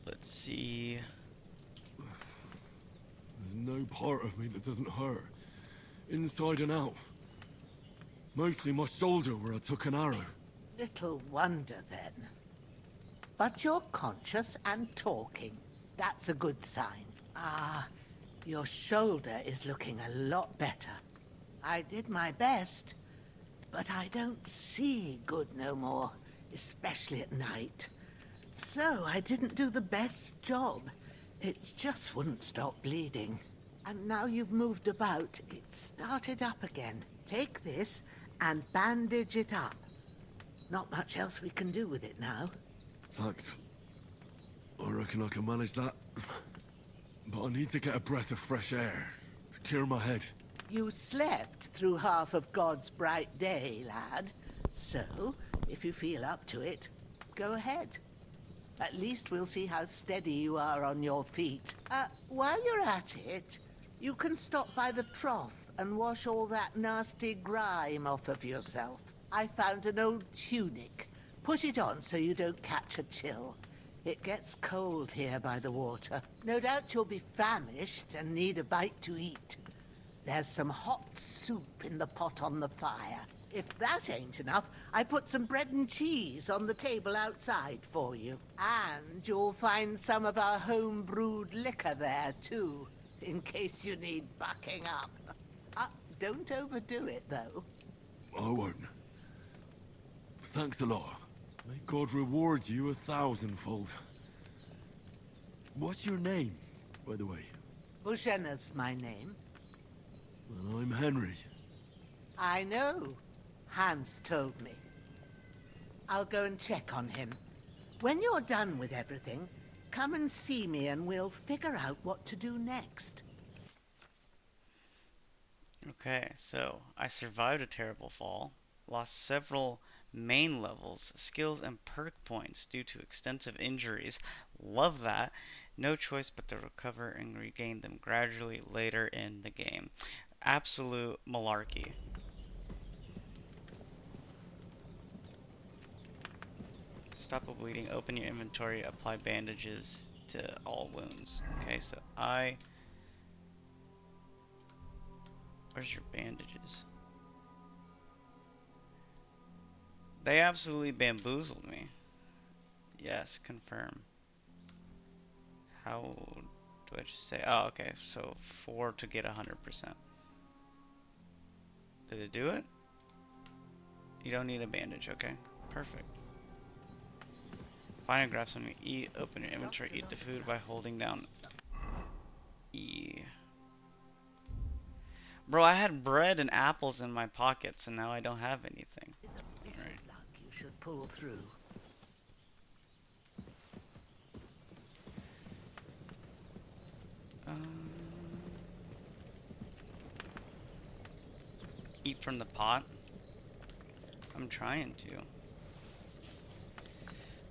Let's see. There's no part of me that doesn't hurt. Inside and out. Mostly my shoulder where I took an arrow. Little wonder then. But you're conscious and talking. That's a good sign. Ah, your shoulder is looking a lot better. I did my best, but I don't see good no more, especially at night. So I didn't do the best job. It just wouldn't stop bleeding. And now you've moved about, it started up again. Take this and bandage it up. Not much else we can do with it now. Thanks. I reckon I can manage that. But I need to get a breath of fresh air to clear my head. You slept through half of God's bright day, lad. So, if you feel up to it, go ahead. At least we'll see how steady you are on your feet. While you're at it, you can stop by the trough and wash all that nasty grime off of yourself. I found an old tunic. Put it on so you don't catch a chill. It gets cold here by the water. No doubt you'll be famished and need a bite to eat. There's some hot soup in the pot on the fire. If that ain't enough, I put some bread and cheese on the table outside for you. And you'll find some of our home-brewed liquor there, too, in case you need bucking up. Don't overdo it, though. I won't. Thanks a lot. May God reward you 1,000-fold. What's your name, by the way? Bushena's my name. Well, I'm Henry. I know. Hans told me. I'll go and check on him. When you're done with everything, come and see me and we'll figure out what to do next. Okay, so I survived a terrible fall, lost several main levels, skills, and perk points due to extensive injuries. Love that. No choice but to recover and regain them gradually later in the game. Absolute malarkey. Stop the bleeding, open your inventory, apply bandages to all wounds. Okay, so where's your bandages? They absolutely bamboozled me. Yes, confirm. How do I just say? Oh, okay, so 4 to get 100%. Did it do it? You don't need a bandage, okay. Perfect. Find and grab something to eat, open your inventory, eat the food by holding down E. Bro, I had bread and apples in my pockets and now I don't have anything. Alright. You should pull through. Eat from the pot? I'm trying to.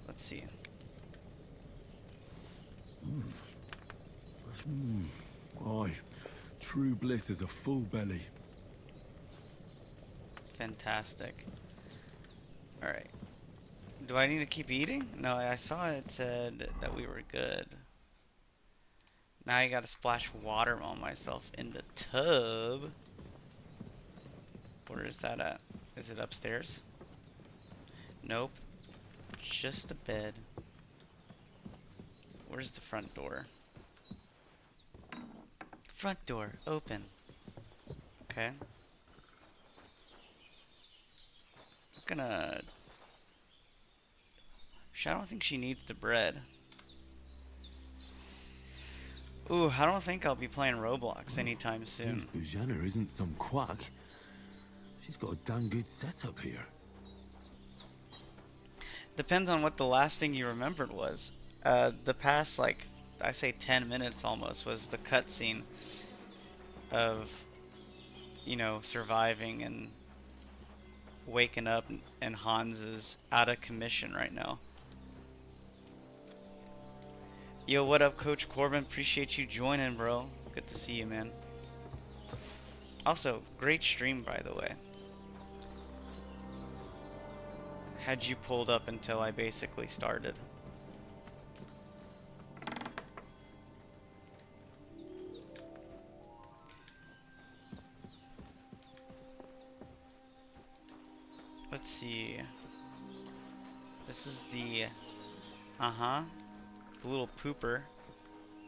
Let's see. Aye, true bliss is a full belly. Fantastic. Alright. Do I need to keep eating? No, I saw it said that we were good. Now I gotta splash water on myself in the tub. Where is that at? Is it upstairs? Nope. Just a bed. Where's the front door? Front door, open. Okay. I'm gonna... I don't think she needs the bread. Ooh, I don't think I'll be playing Roblox anytime soon. Since Bujana isn't some quack, she's got a damn good setup here. Depends on what the last thing you remembered was. The past, like, I say 10 minutes almost, was the cutscene of, you know, surviving and waking up, and Hans is out of commission right now. Yo, what up, Coach Corbin? Appreciate you joining, bro. Good to see you, man. Also, great stream, by the way. Had you pulled up until I basically started. Let's see. This is the... the little pooper.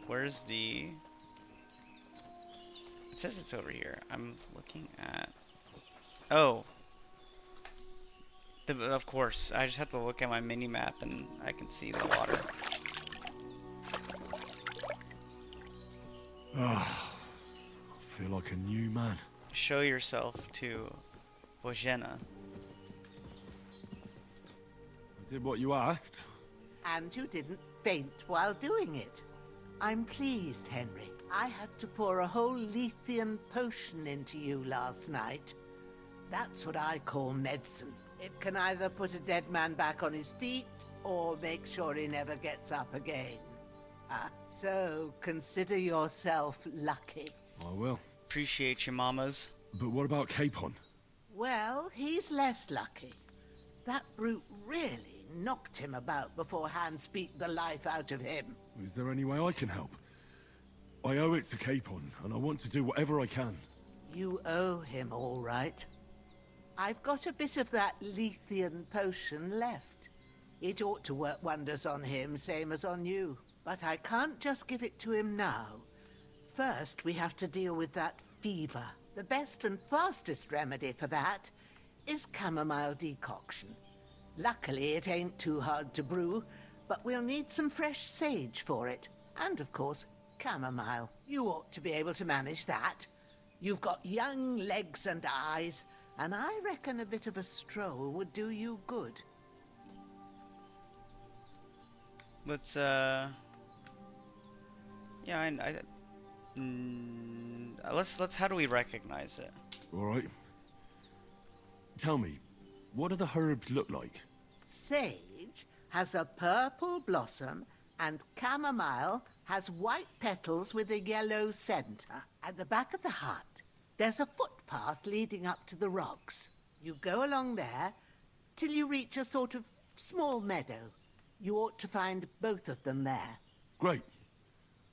Where's the... It says it's over here. I'm looking at... Oh. Of course. I just have to look at my mini-map and I can see the water. Ah, I feel like a new man. Show yourself to Bojena. I did what you asked. And you didn't faint while doing it. I'm pleased, Henry. I had to pour a whole Lethean potion into you last night. That's what I call medicine. It can either put a dead man back on his feet, or make sure he never gets up again. So consider yourself lucky. I will. Appreciate you, mamas. But what about Capon? Well, he's less lucky. That brute really knocked him about before Hans beat the life out of him. Is there any way I can help? I owe it to Capon, and I want to do whatever I can. You owe him, all right. I've got a bit of that Lethean potion left. It ought to work wonders on him, same as on you. But I can't just give it to him now. First, we have to deal with that fever. The best and fastest remedy for that is chamomile decoction. Luckily, it ain't too hard to brew, but we'll need some fresh sage for it. And, of course, chamomile. You ought to be able to manage that. You've got young legs and eyes, and I reckon a bit of a stroll would do you good. Let's, yeah, let's, how do we recognize it? Alright. Tell me, what do the herbs look like? Sage has a purple blossom, and chamomile has white petals with a yellow center. At the back of the hut, there's a footpath leading up to the rocks. You go along there till you reach a sort of small meadow. You ought to find both of them there. Great.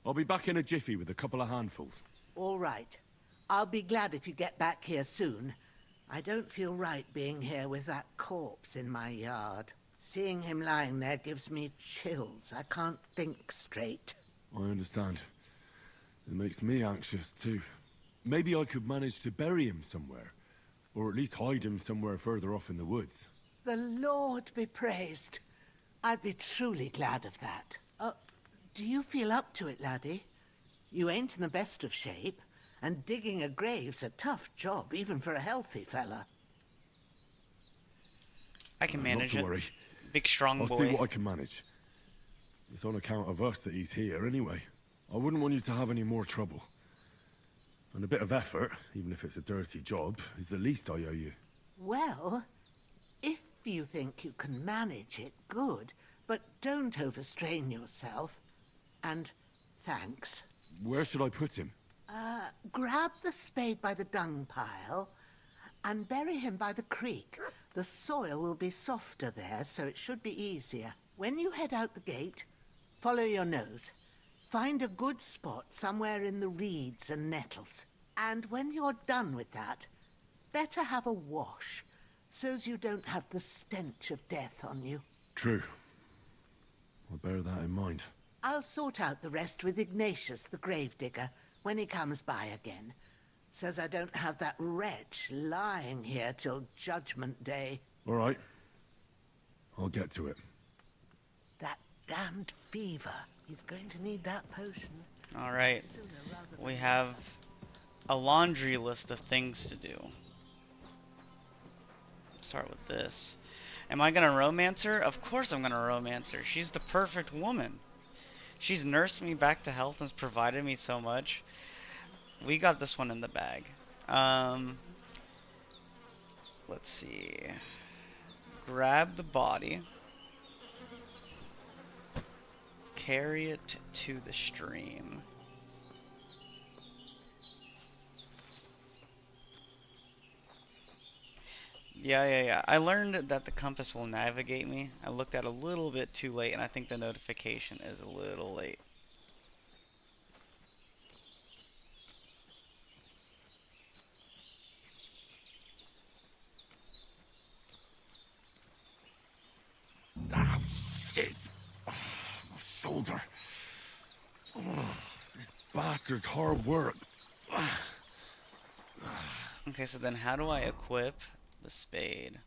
I'll be back in a jiffy with a couple of handfuls. All right. I'll be glad if you get back here soon. I don't feel right being here with that corpse in my yard. Seeing him lying there gives me chills. I can't think straight. I understand. It makes me anxious too. Maybe I could manage to bury him somewhere. Or at least hide him somewhere further off in the woods. The Lord be praised. I'd be truly glad of that. Do you feel up to it, laddie? You ain't in the best of shape, and digging a grave's a tough job, even for a healthy fella. I can manage not it. to worry. Big strong I'll boy. see what I can manage. It's on account of us that he's here anyway. I wouldn't want you to have any more trouble. And a bit of effort, even if it's a dirty job, is the least I owe you. Well, if you think you can manage it, good. But don't overstrain yourself. And thanks. Where should I put him? Grab the spade by the dung pile and bury him by the creek. The soil will be softer there, so it should be easier. When you head out the gate, follow your nose. Find a good spot somewhere in the reeds and nettles. And when you're done with that, better have a wash, so's you don't have the stench of death on you. True. I'll bear that in mind. I'll sort out the rest with Ignatius, the gravedigger, when he comes by again, so's I don't have that wretch lying here till Judgment Day. All right. I'll get to it. That damned fever. He's going to need that potion. All right. We have a laundry list of things to do. Start with this. Am I gonna romance her? Of course I'm gonna romance her. She's the perfect woman. She's nursed me back to health and has provided me so much. We got this one in the bag. Let's see. Grab the body. Carry it to the stream. Yeah. I learned that the compass will navigate me. I looked at it a little bit too late, and I think the notification is a little late. Ah, shit! My shoulder. This bastard's hard work. Okay, so then how do I equip the spade?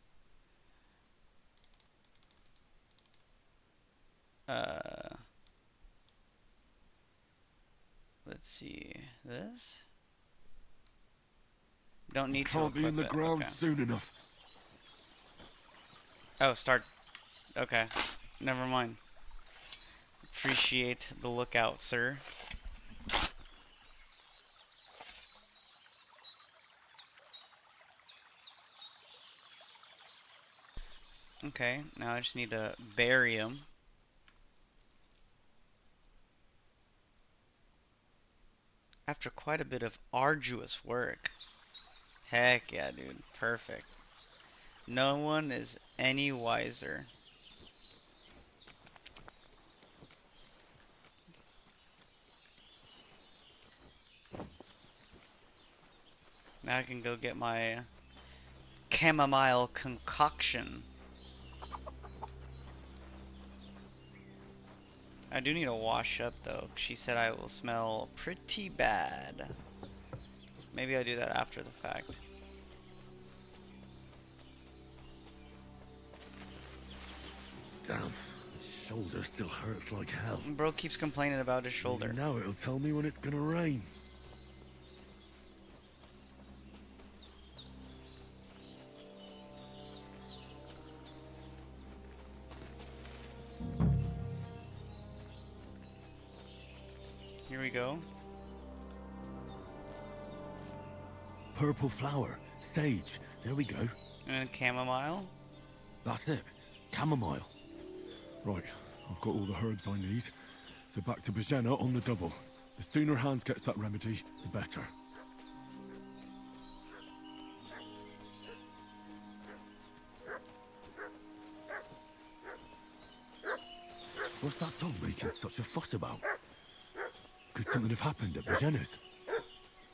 Let's see. This? Don't need to Can't be equip in the it. ground Okay. soon enough. Oh, start. Okay. Never mind. Appreciate the lookout, sir. Okay, now I just need to bury him. After quite a bit of arduous work. Heck yeah, dude. Perfect. No one is any wiser. Now I can go get my chamomile concoction. I do need to wash up though. She said I will smell pretty bad. Maybe I do that after the fact. Damn, his shoulder still hurts like hell. Bro keeps complaining about his shoulder. Maybe now it'll tell me when it's gonna rain. Here we go. Purple flower, sage, there we go. And chamomile. That's it, chamomile. Right, I've got all the herbs I need. So back to Bajena on the double. The sooner Hans gets that remedy, the better. What's that dog making such a fuss about? Could something have happened at Bajena's?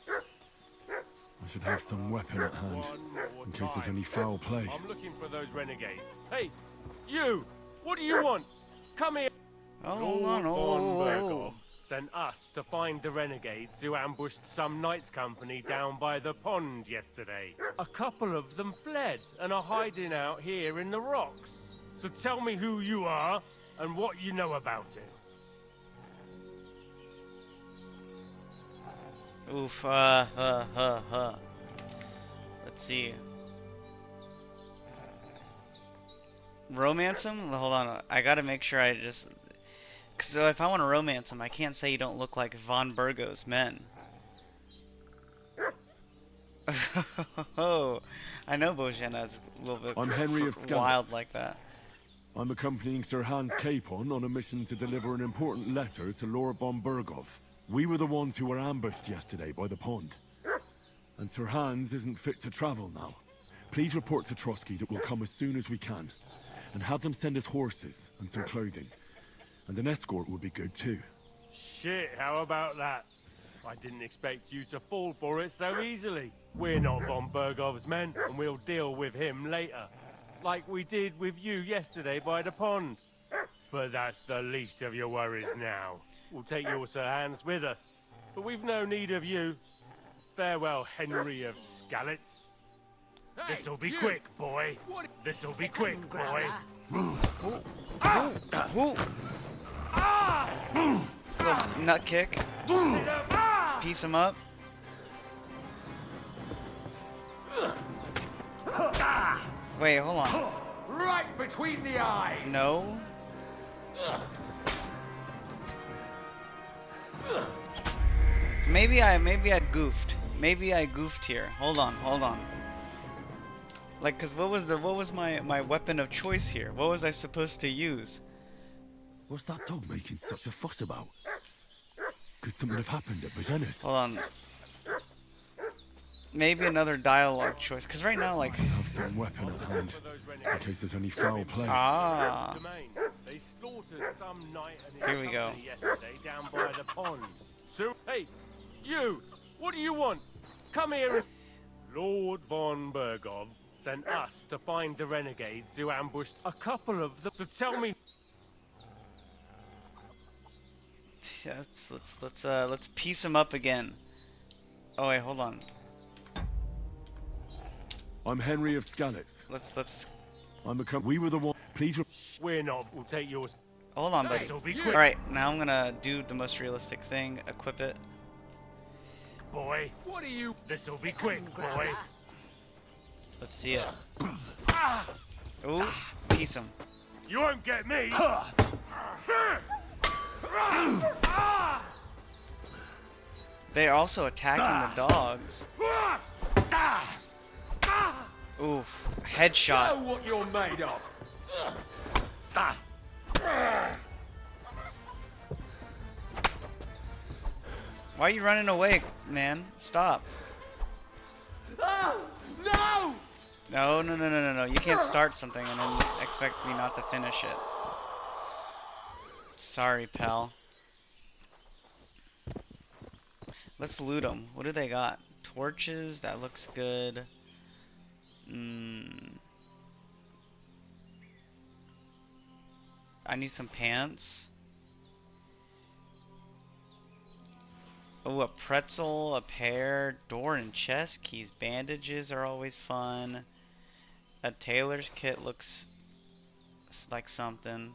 I should have some weapon at hand, in case there's any foul play. I'm looking for those renegades. Hey, you! What do you want? Come here! Oh, Lord no. von Bergov sent us to find the renegades who ambushed some knights company down by the pond yesterday. A couple of them fled and are hiding out here in the rocks. So tell me who you are and what you know about it. Oof, Let's see. Romance him? Hold on, I gotta make sure I just... Cause if I want to romance him, I can't say you don't look like Von Burgo's men. Oh, I know Bojena is a little bit I'm Henry of Scalise. wild like that. I'm accompanying Sir Hans Capon on a mission to deliver an important letter to Lord von Bergov. We were the ones who were ambushed yesterday by the pond. And Sir Hans isn't fit to travel now. Please report to Trotsky that we'll come as soon as we can. And have them send us horses and some clothing. And an escort would be good too. Shit, how about that? I didn't expect you to fall for it so easily. We're not von Bergov's men, and we'll deal with him later. Like we did with you yesterday by the pond. But that's the least of your worries now. We'll take your Sir Hans with us. But we've no need of you. Farewell, Henry of Skalitz. Hey, This'll be you. quick, boy. This'll be quick, boy. Little nut kick. Piece him up. Wait, hold on. Right between the eyes. No. Maybe I goofed. Maybe I goofed here. Hold on. Like, cause what was my weapon of choice here? What was I supposed to use? What's that dog making such a fuss about? Could something have happened at Bajena's? Hold on. Maybe another dialogue choice, cause right now, like. I have some weapon at hand, in case there's any foul play. Ah. They slaughtered some knight and his Here we go. company yesterday down by the pond. So, hey, you! What do you want? Come here and... Lord von Bergov sent us to find the renegades who ambushed a couple of them. So tell me... Yeah, let's piece him up again. Oh wait, hold on. I'm Henry of Skalitz. Let's. We were the one. Please. We're not. We'll take yours. Hold on, buddy. This'll be quick. All right, now I'm gonna do the most realistic thing. Equip it. Boy, what are you? This'll be quick, boy. Let's see it. Ooh, piece him. You won't get me. They're also attacking the dogs. Oof, headshot. Show what you're made of. Why are you running away, man? Stop. Oh, no! No. You can't start something and then expect me not to finish it. Sorry, pal. Let's loot them. What do they got? Torches? That looks good. I need some pants. Oh, a pretzel, a pear, door and chest keys, bandages are always fun. A tailor's kit looks like something.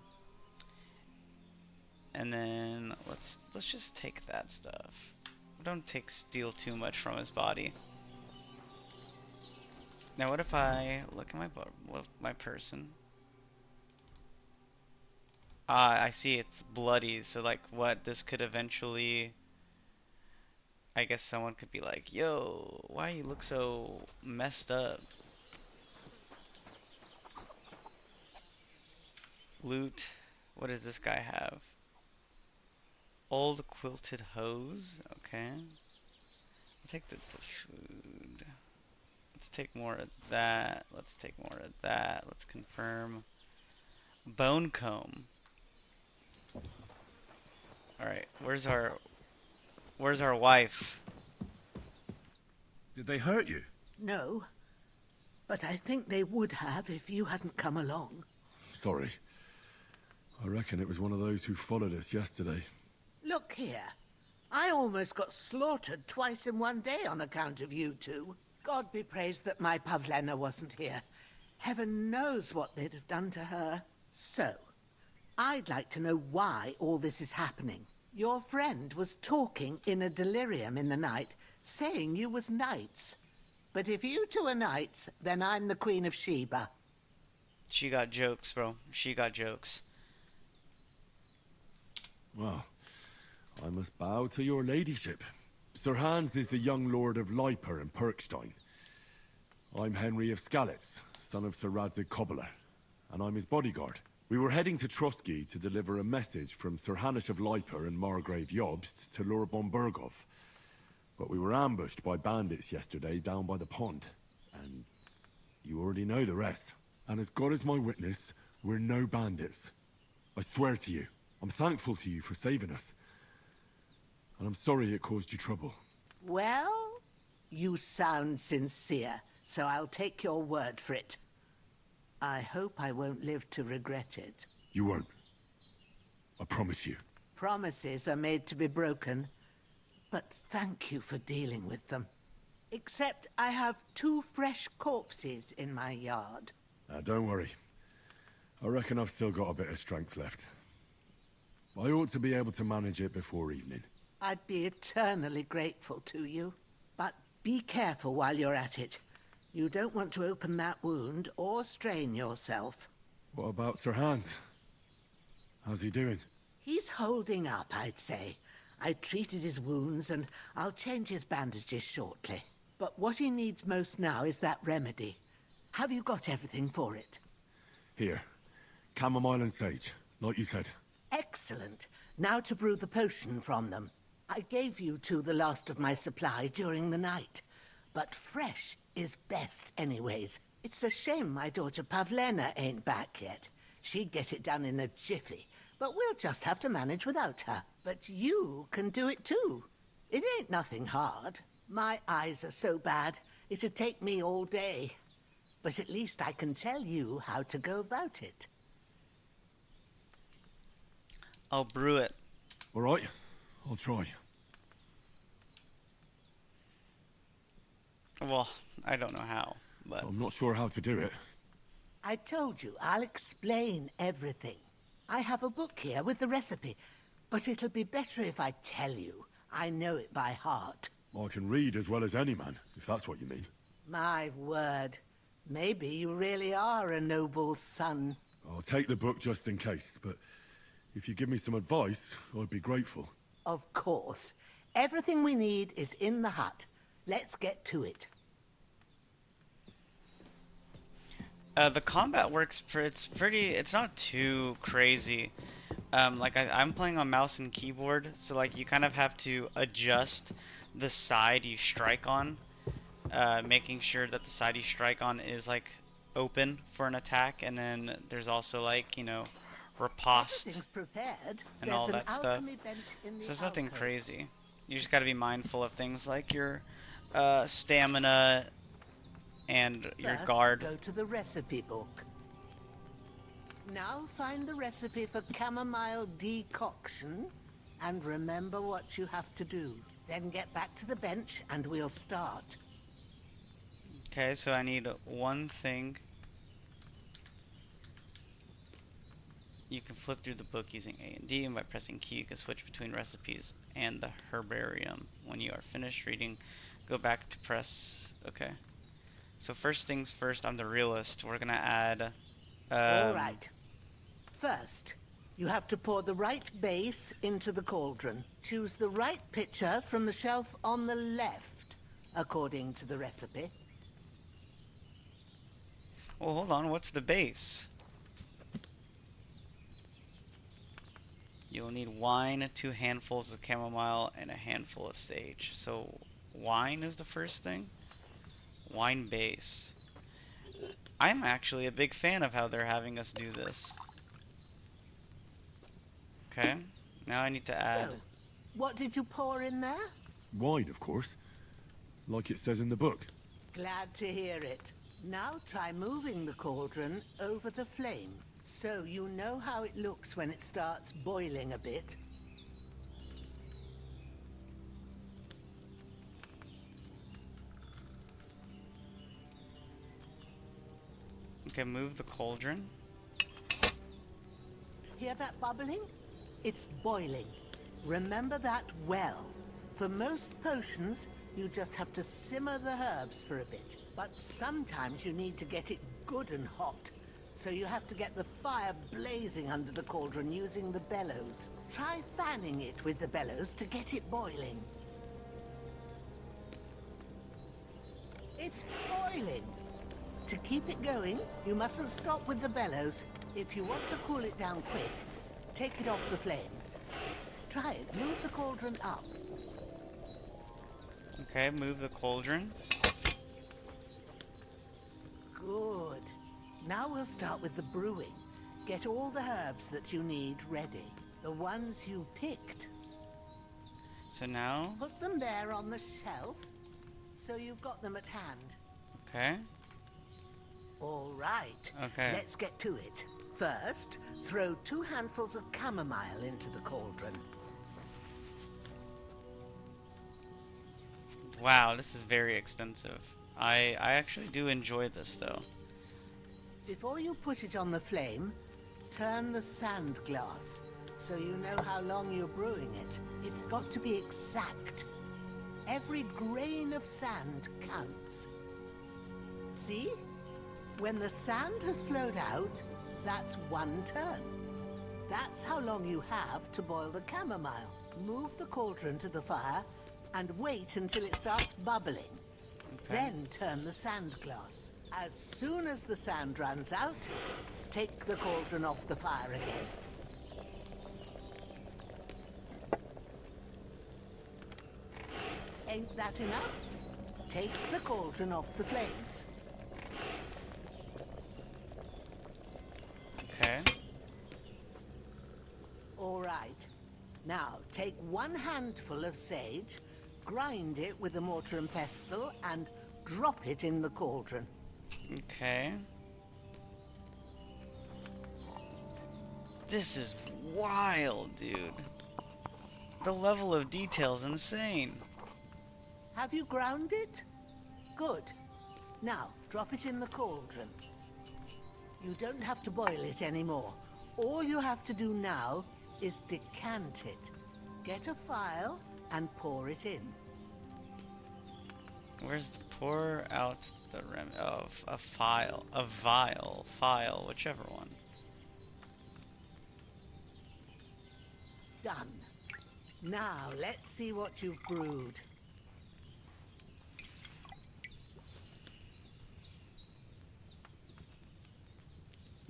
And then let's just take that stuff. Don't steal too much from his body. Now what if I look at my person? Ah, I see it's bloody, so like what this could eventually, I guess someone could be like, yo, why you look so messed up? Loot. What does this guy have? Old quilted hose. Okay. I'll take the food. Let's take more of that. Let's take more of that. Let's confirm. Bone comb. Alright, where's our wife? Did they hurt you? No, but I think they would have if you hadn't come along. Sorry. I reckon it was one of those who followed us yesterday. Look here. I almost got slaughtered twice in one day on account of you two. God be praised that my Pavlena wasn't here. Heaven knows what they'd have done to her. So, I'd like to know why all this is happening. Your friend was talking in a delirium in the night, saying you was knights. But if you two are knights, then I'm the Queen of Sheba. She got jokes, bro. She got jokes. Well, I must bow to your ladyship. Sir Hans is the young lord of Leiper and Perkstein. I'm Henry of Skalitz, son of Sir Radzig Kobyla, and I'm his bodyguard. We were heading to Trotsky to deliver a message from Sir Hanish of Leiper and Margrave Jobst to Lord Bombergov. But we were ambushed by bandits yesterday down by the pond, and you already know the rest. And as God is my witness, we're no bandits. I swear to you, I'm thankful to you for saving us. And I'm sorry it caused you trouble. Well, you sound sincere, so I'll take your word for it. I hope I won't live to regret it. You won't. I promise you. Promises are made to be broken, but thank you for dealing with them. Except I have 2 fresh corpses in my yard. Don't worry. I reckon I've still got a bit of strength left. I ought to be able to manage it before evening. I'd be eternally grateful to you. But be careful while you're at it. You don't want to open that wound or strain yourself. What about Sir Hans? How's he doing? He's holding up, I'd say. I treated his wounds and I'll change his bandages shortly. But what he needs most now is that remedy. Have you got everything for it? Here. Chamomile and sage, like you said. Excellent. Now to brew the potion from them. I gave you two the last of my supply during the night. But fresh is best anyways. It's a shame my daughter Pavlena ain't back yet. She'd get it done in a jiffy. But we'll just have to manage without her. But you can do it too. It ain't nothing hard. My eyes are so bad, it'd take me all day. But at least I can tell you how to go about it. I'll brew it. All right, I'll try. Well, I don't know how, but... I'm not sure how to do it. I told you, I'll explain everything. I have a book here with the recipe, but it'll be better if I tell you. I know it by heart. I can read as well as any man, if that's what you mean. My word. Maybe you really are a noble son. I'll take the book just in case, but if you give me some advice, I'd be grateful. Of course. Everything we need is in the hut. Let's get to it. The combat works, it's not too crazy. Like I'm playing on mouse and keyboard, so like you kind of have to adjust the side you strike on, making sure that the side you strike on is like open for an attack, and then there's also like, you know, riposte and all that stuff. So there's nothing crazy. You just got to be mindful of things like your stamina and your First, guard. Go to the recipe book. Now find the recipe for chamomile decoction and remember what you have to do. Then get back to the bench and we'll start. Okay, so I need one thing. You can flip through the book using A and D, and by pressing Q you can switch between recipes and the herbarium. When you are finished reading, go back to press... Okay. So first things first, I'm the realist. We're gonna add... All right. First, you have to pour the right base into the cauldron. Choose the right pitcher from the shelf on the left, according to the recipe. Well, hold on. What's the base? You'll need wine, 2 handfuls of chamomile, and a handful of sage. So, wine is the first thing? Wine base. I'm actually a big fan of how they're having us do this. Okay, now I need to add... So, what did you pour in there? Wine, of course. Like it says in the book. Glad to hear it. Now try moving the cauldron over the flame, so you know how it looks when it starts boiling a bit. Okay, move the cauldron. Hear that bubbling? It's boiling. Remember that well. For most potions, you just have to simmer the herbs for a bit. But sometimes you need to get it good and hot. So you have to get the fire blazing under the cauldron using the bellows. Try fanning it with the bellows to get it boiling. It's boiling. To keep it going, you mustn't stop with the bellows. If you want to cool it down quick, take it off the flames. Try it. Move the cauldron up. Okay, move the cauldron. Good. Now we'll start with the brewing. Get all the herbs that you need ready. The ones you picked. So now... Put them there on the shelf, so you've got them at hand. Okay. All right. Okay. Let's get to it. First, throw 2 handfuls of chamomile into the cauldron. Wow, this is very extensive. I actually do enjoy this, though. Before you put it on the flame, turn the sand glass, so you know how long you're brewing it. It's got to be exact. Every grain of sand counts. See? When the sand has flowed out, that's 1 turn. That's how long you have to boil the chamomile. Move the cauldron to the fire and wait until it starts bubbling. Okay. Then turn the sand glass. As soon as the sand runs out, take the cauldron off the fire again. Ain't that enough? Take the cauldron off the flames. Okay. All right. Now, take 1 handful of sage, grind it with a mortar and pestle, and drop it in the cauldron. Okay. This is wild, dude. The level of detail is insane. Have you ground it? Good. Now, drop it in the cauldron. You don't have to boil it anymore. All you have to do now is decant it. Get a phial and pour it in. Where's the pour out the rim of a file, a vial, file, whichever one. Done. Now, let's see what you've brewed.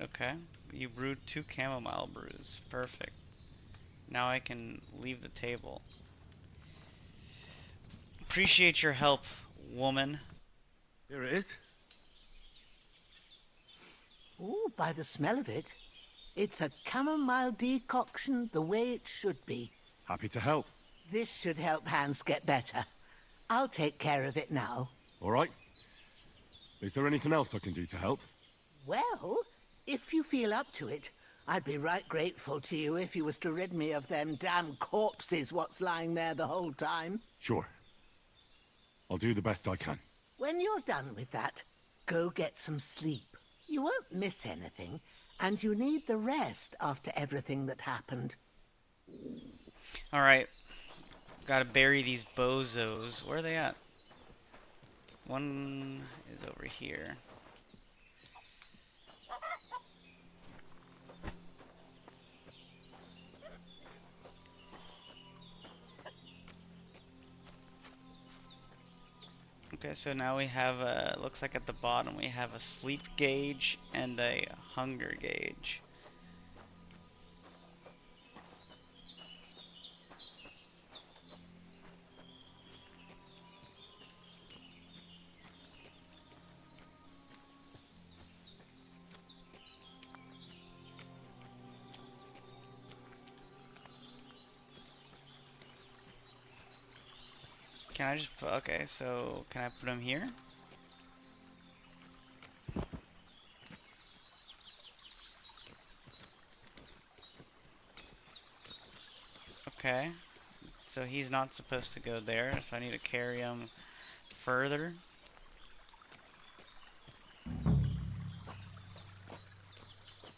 Okay, you brewed 2 chamomile brews. Perfect. Now I can leave the table. Appreciate your help, woman. Here it is. Ooh, by the smell of it, it's a chamomile decoction the way it should be. Happy to help. This should help Hans get better. I'll take care of it now. All right. Is there anything else I can do to help? Well, if you feel up to it, I'd be right grateful to you if you was to rid me of them damn corpses what's lying there the whole time. Sure. I'll do the best I can. When you're done with that, go get some sleep. You won't miss anything, And you need the rest after everything that happened. Alright. Gotta bury these bozos. Where are they at? One is over here. Okay, so now we have a, looks like at the bottom we have a sleep gauge and a hunger gauge. Can I just put, okay, so can I put them here? Okay, so he's not supposed to go there, so I need to carry him further.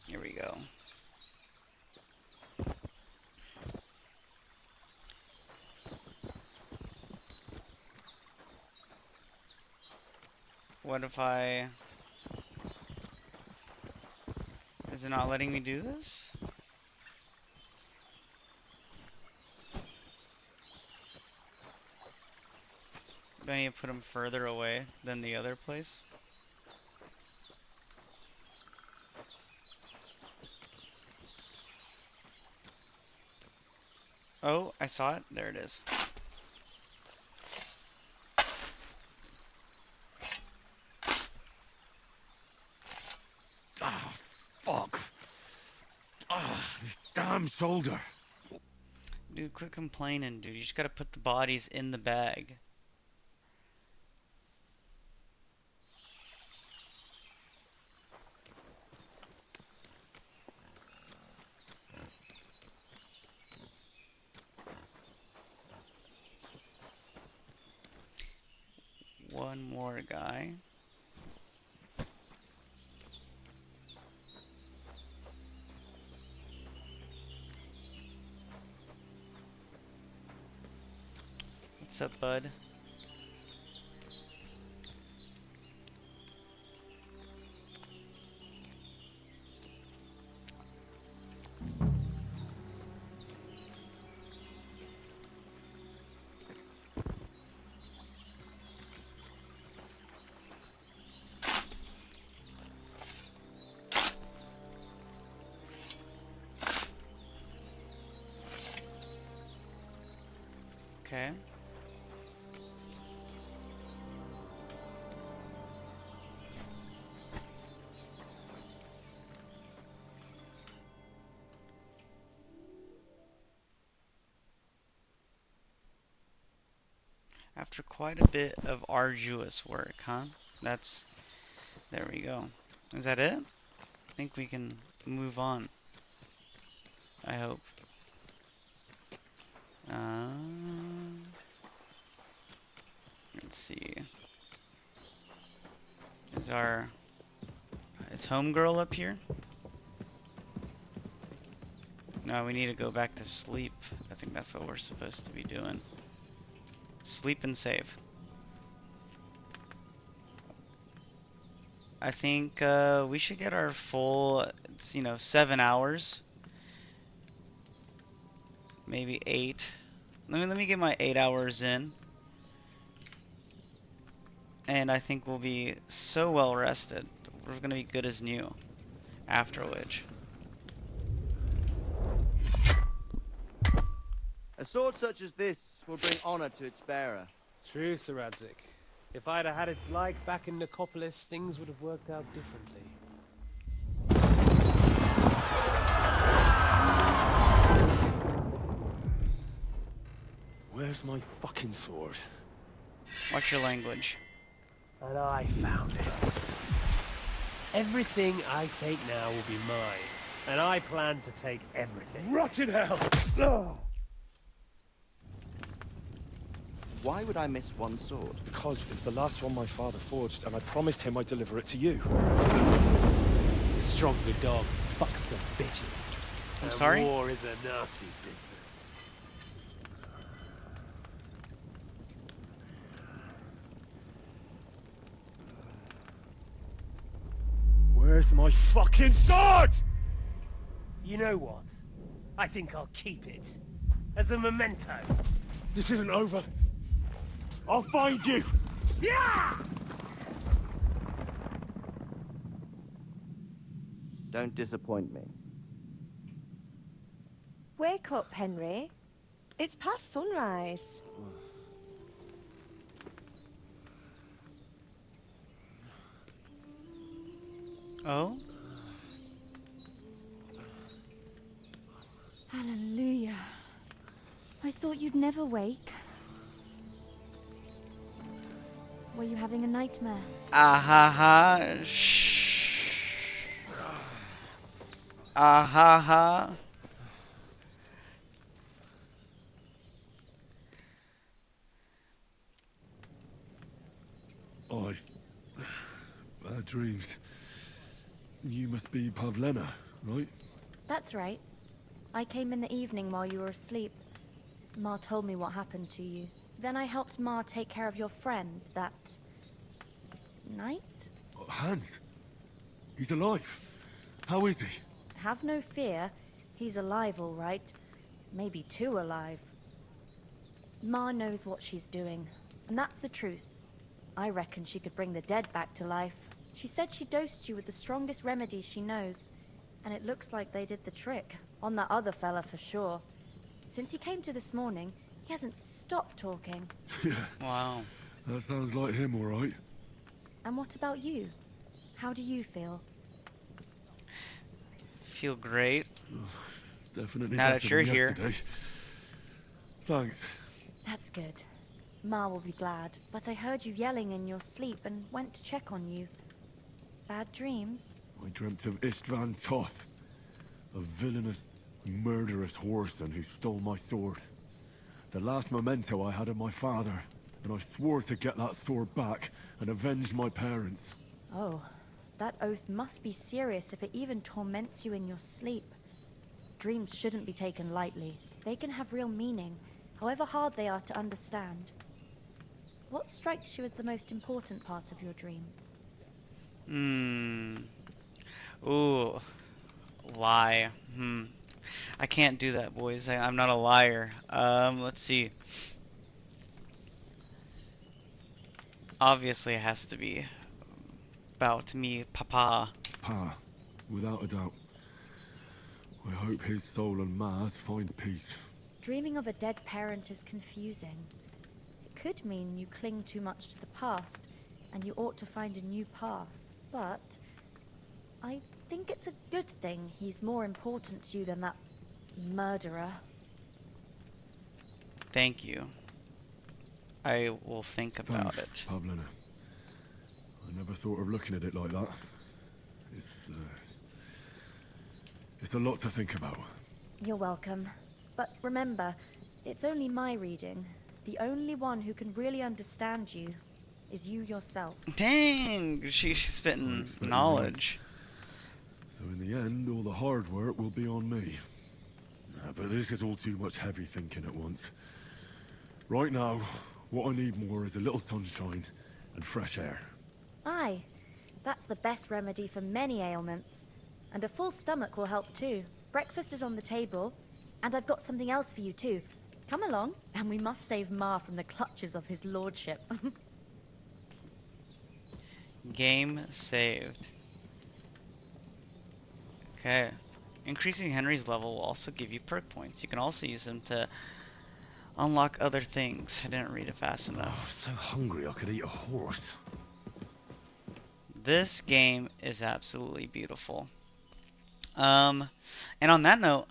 Here we go. What if I... Is it not letting me do this? Do I need to put him further away than the other place? Oh, I saw it. There it is. Ah, fuck. Ah, this damn shoulder. Dude, quit complaining, dude. You just gotta put the bodies in the bag. One more guy. What's up, bud? Okay. After quite a bit of arduous work, huh? There we go. Is that it? I think we can move on. I hope. Let's see. Is homegirl up here? No, we need to go back to sleep. I think that's what we're supposed to be doing. Sleep and save. I think we should get our full, 7 hours. Maybe 8. Let me get my 8 hours in. And I think we'll be so well rested. We're gonna be good as new. After which. A sword such as this will bring honor to its bearer. True, Sir Radzik. If I'd have had it like back in Nicopolis, things would have worked out differently. Where's my fucking sword? Watch your language. And I found it. Everything I take now will be mine. And I plan to take everything. Rotted hell! Ugh. Why would I miss one sword? Because it's the last one my father forged, and I promised him I'd deliver it to you. Stronger dog. fucks the bitches. I'm And sorry? war is a nasty business. Where's my fucking sword? You know what? I think I'll keep it. As a memento. This isn't over. I'll find you. Yeah! Don't disappoint me. Wake up, Henry. It's past sunrise. Oh? Hallelujah. I thought you'd never wake. Were you having a nightmare? Ah ha ha. Shh. Ah ha ha. I had dreams. You must be Pavlena, right? That's right. I came in the evening while you were asleep. Ma told me what happened to you. Then I helped Ma take care of your friend that night? Hans? He's alive. How is he? Have no fear. He's alive, all right. Maybe too alive. Ma knows what she's doing, and that's the truth. I reckon she could bring the dead back to life. She said she dosed you with the strongest remedies she knows, and it looks like they did the trick. On that other fella for sure. Since he came to this morning, he hasn't stopped talking. Yeah. Wow. That sounds like him, all right. And what about you? How do you feel? Feel great. Definitely Now better that you're than here. yesterday. Thanks. That's good. Ma will be glad, but I heard you yelling in your sleep and went to check on you. Bad dreams? I dreamt of Istvan Toth, a villainous, murderous whoreson who stole my sword. The last memento I had of my father, and I swore to get that sword back and avenge my parents. Oh, that oath must be serious if it even torments you in your sleep. Dreams shouldn't be taken lightly. They can have real meaning, however hard they are to understand. What strikes you as the most important part of your dream? Ooh. Lie. I can't do that, boys. I'm not a liar. Let's see. Obviously, it has to be about me, Papa. Pa, without a doubt. I hope his soul and Ma's find peace. Dreaming of a dead parent is confusing. It could mean you cling too much to the past, and you ought to find a new path. But I think it's a good thing he's more important to you than that murderer. Thank you. I will think about Thanks, it. Pavlina. I never thought of looking at it like that. It's a lot to think about. You're welcome. But remember, it's only my reading. The only one who can really understand you is you yourself. Dang, she's spitting knowledge. So in the end, all the hard work will be on me. But this is all too much heavy thinking at once. Right now, what I need more is a little sunshine and fresh air. Aye, that's the best remedy for many ailments. And a full stomach will help too. Breakfast is on the table, and I've got something else for you too. Come along, and we must save Ma from the clutches of his lordship. Game saved. Okay. Increasing Henry's level will also give you perk points. You can also use them to unlock other things. I didn't read it fast enough. So hungry I could eat a horse. This game is absolutely beautiful. And on that note,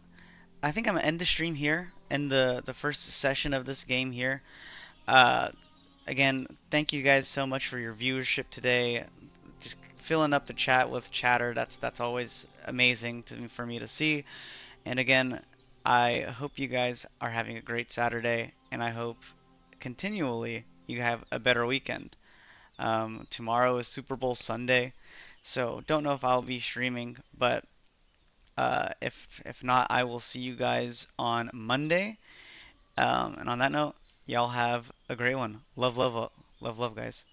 I think I'm gonna end the stream here, end the first session of this game here. Again, thank you guys so much for your viewership today. Just filling up the chat with chatter. That's always amazing for me to see. And again, I hope you guys are having a great Saturday, and I hope continually you have a better weekend. Tomorrow is Super Bowl Sunday, so don't know if I'll be streaming, but If not, I will see you guys on Monday. And on that note, y'all have a great one. Love, love, love, love, love, guys.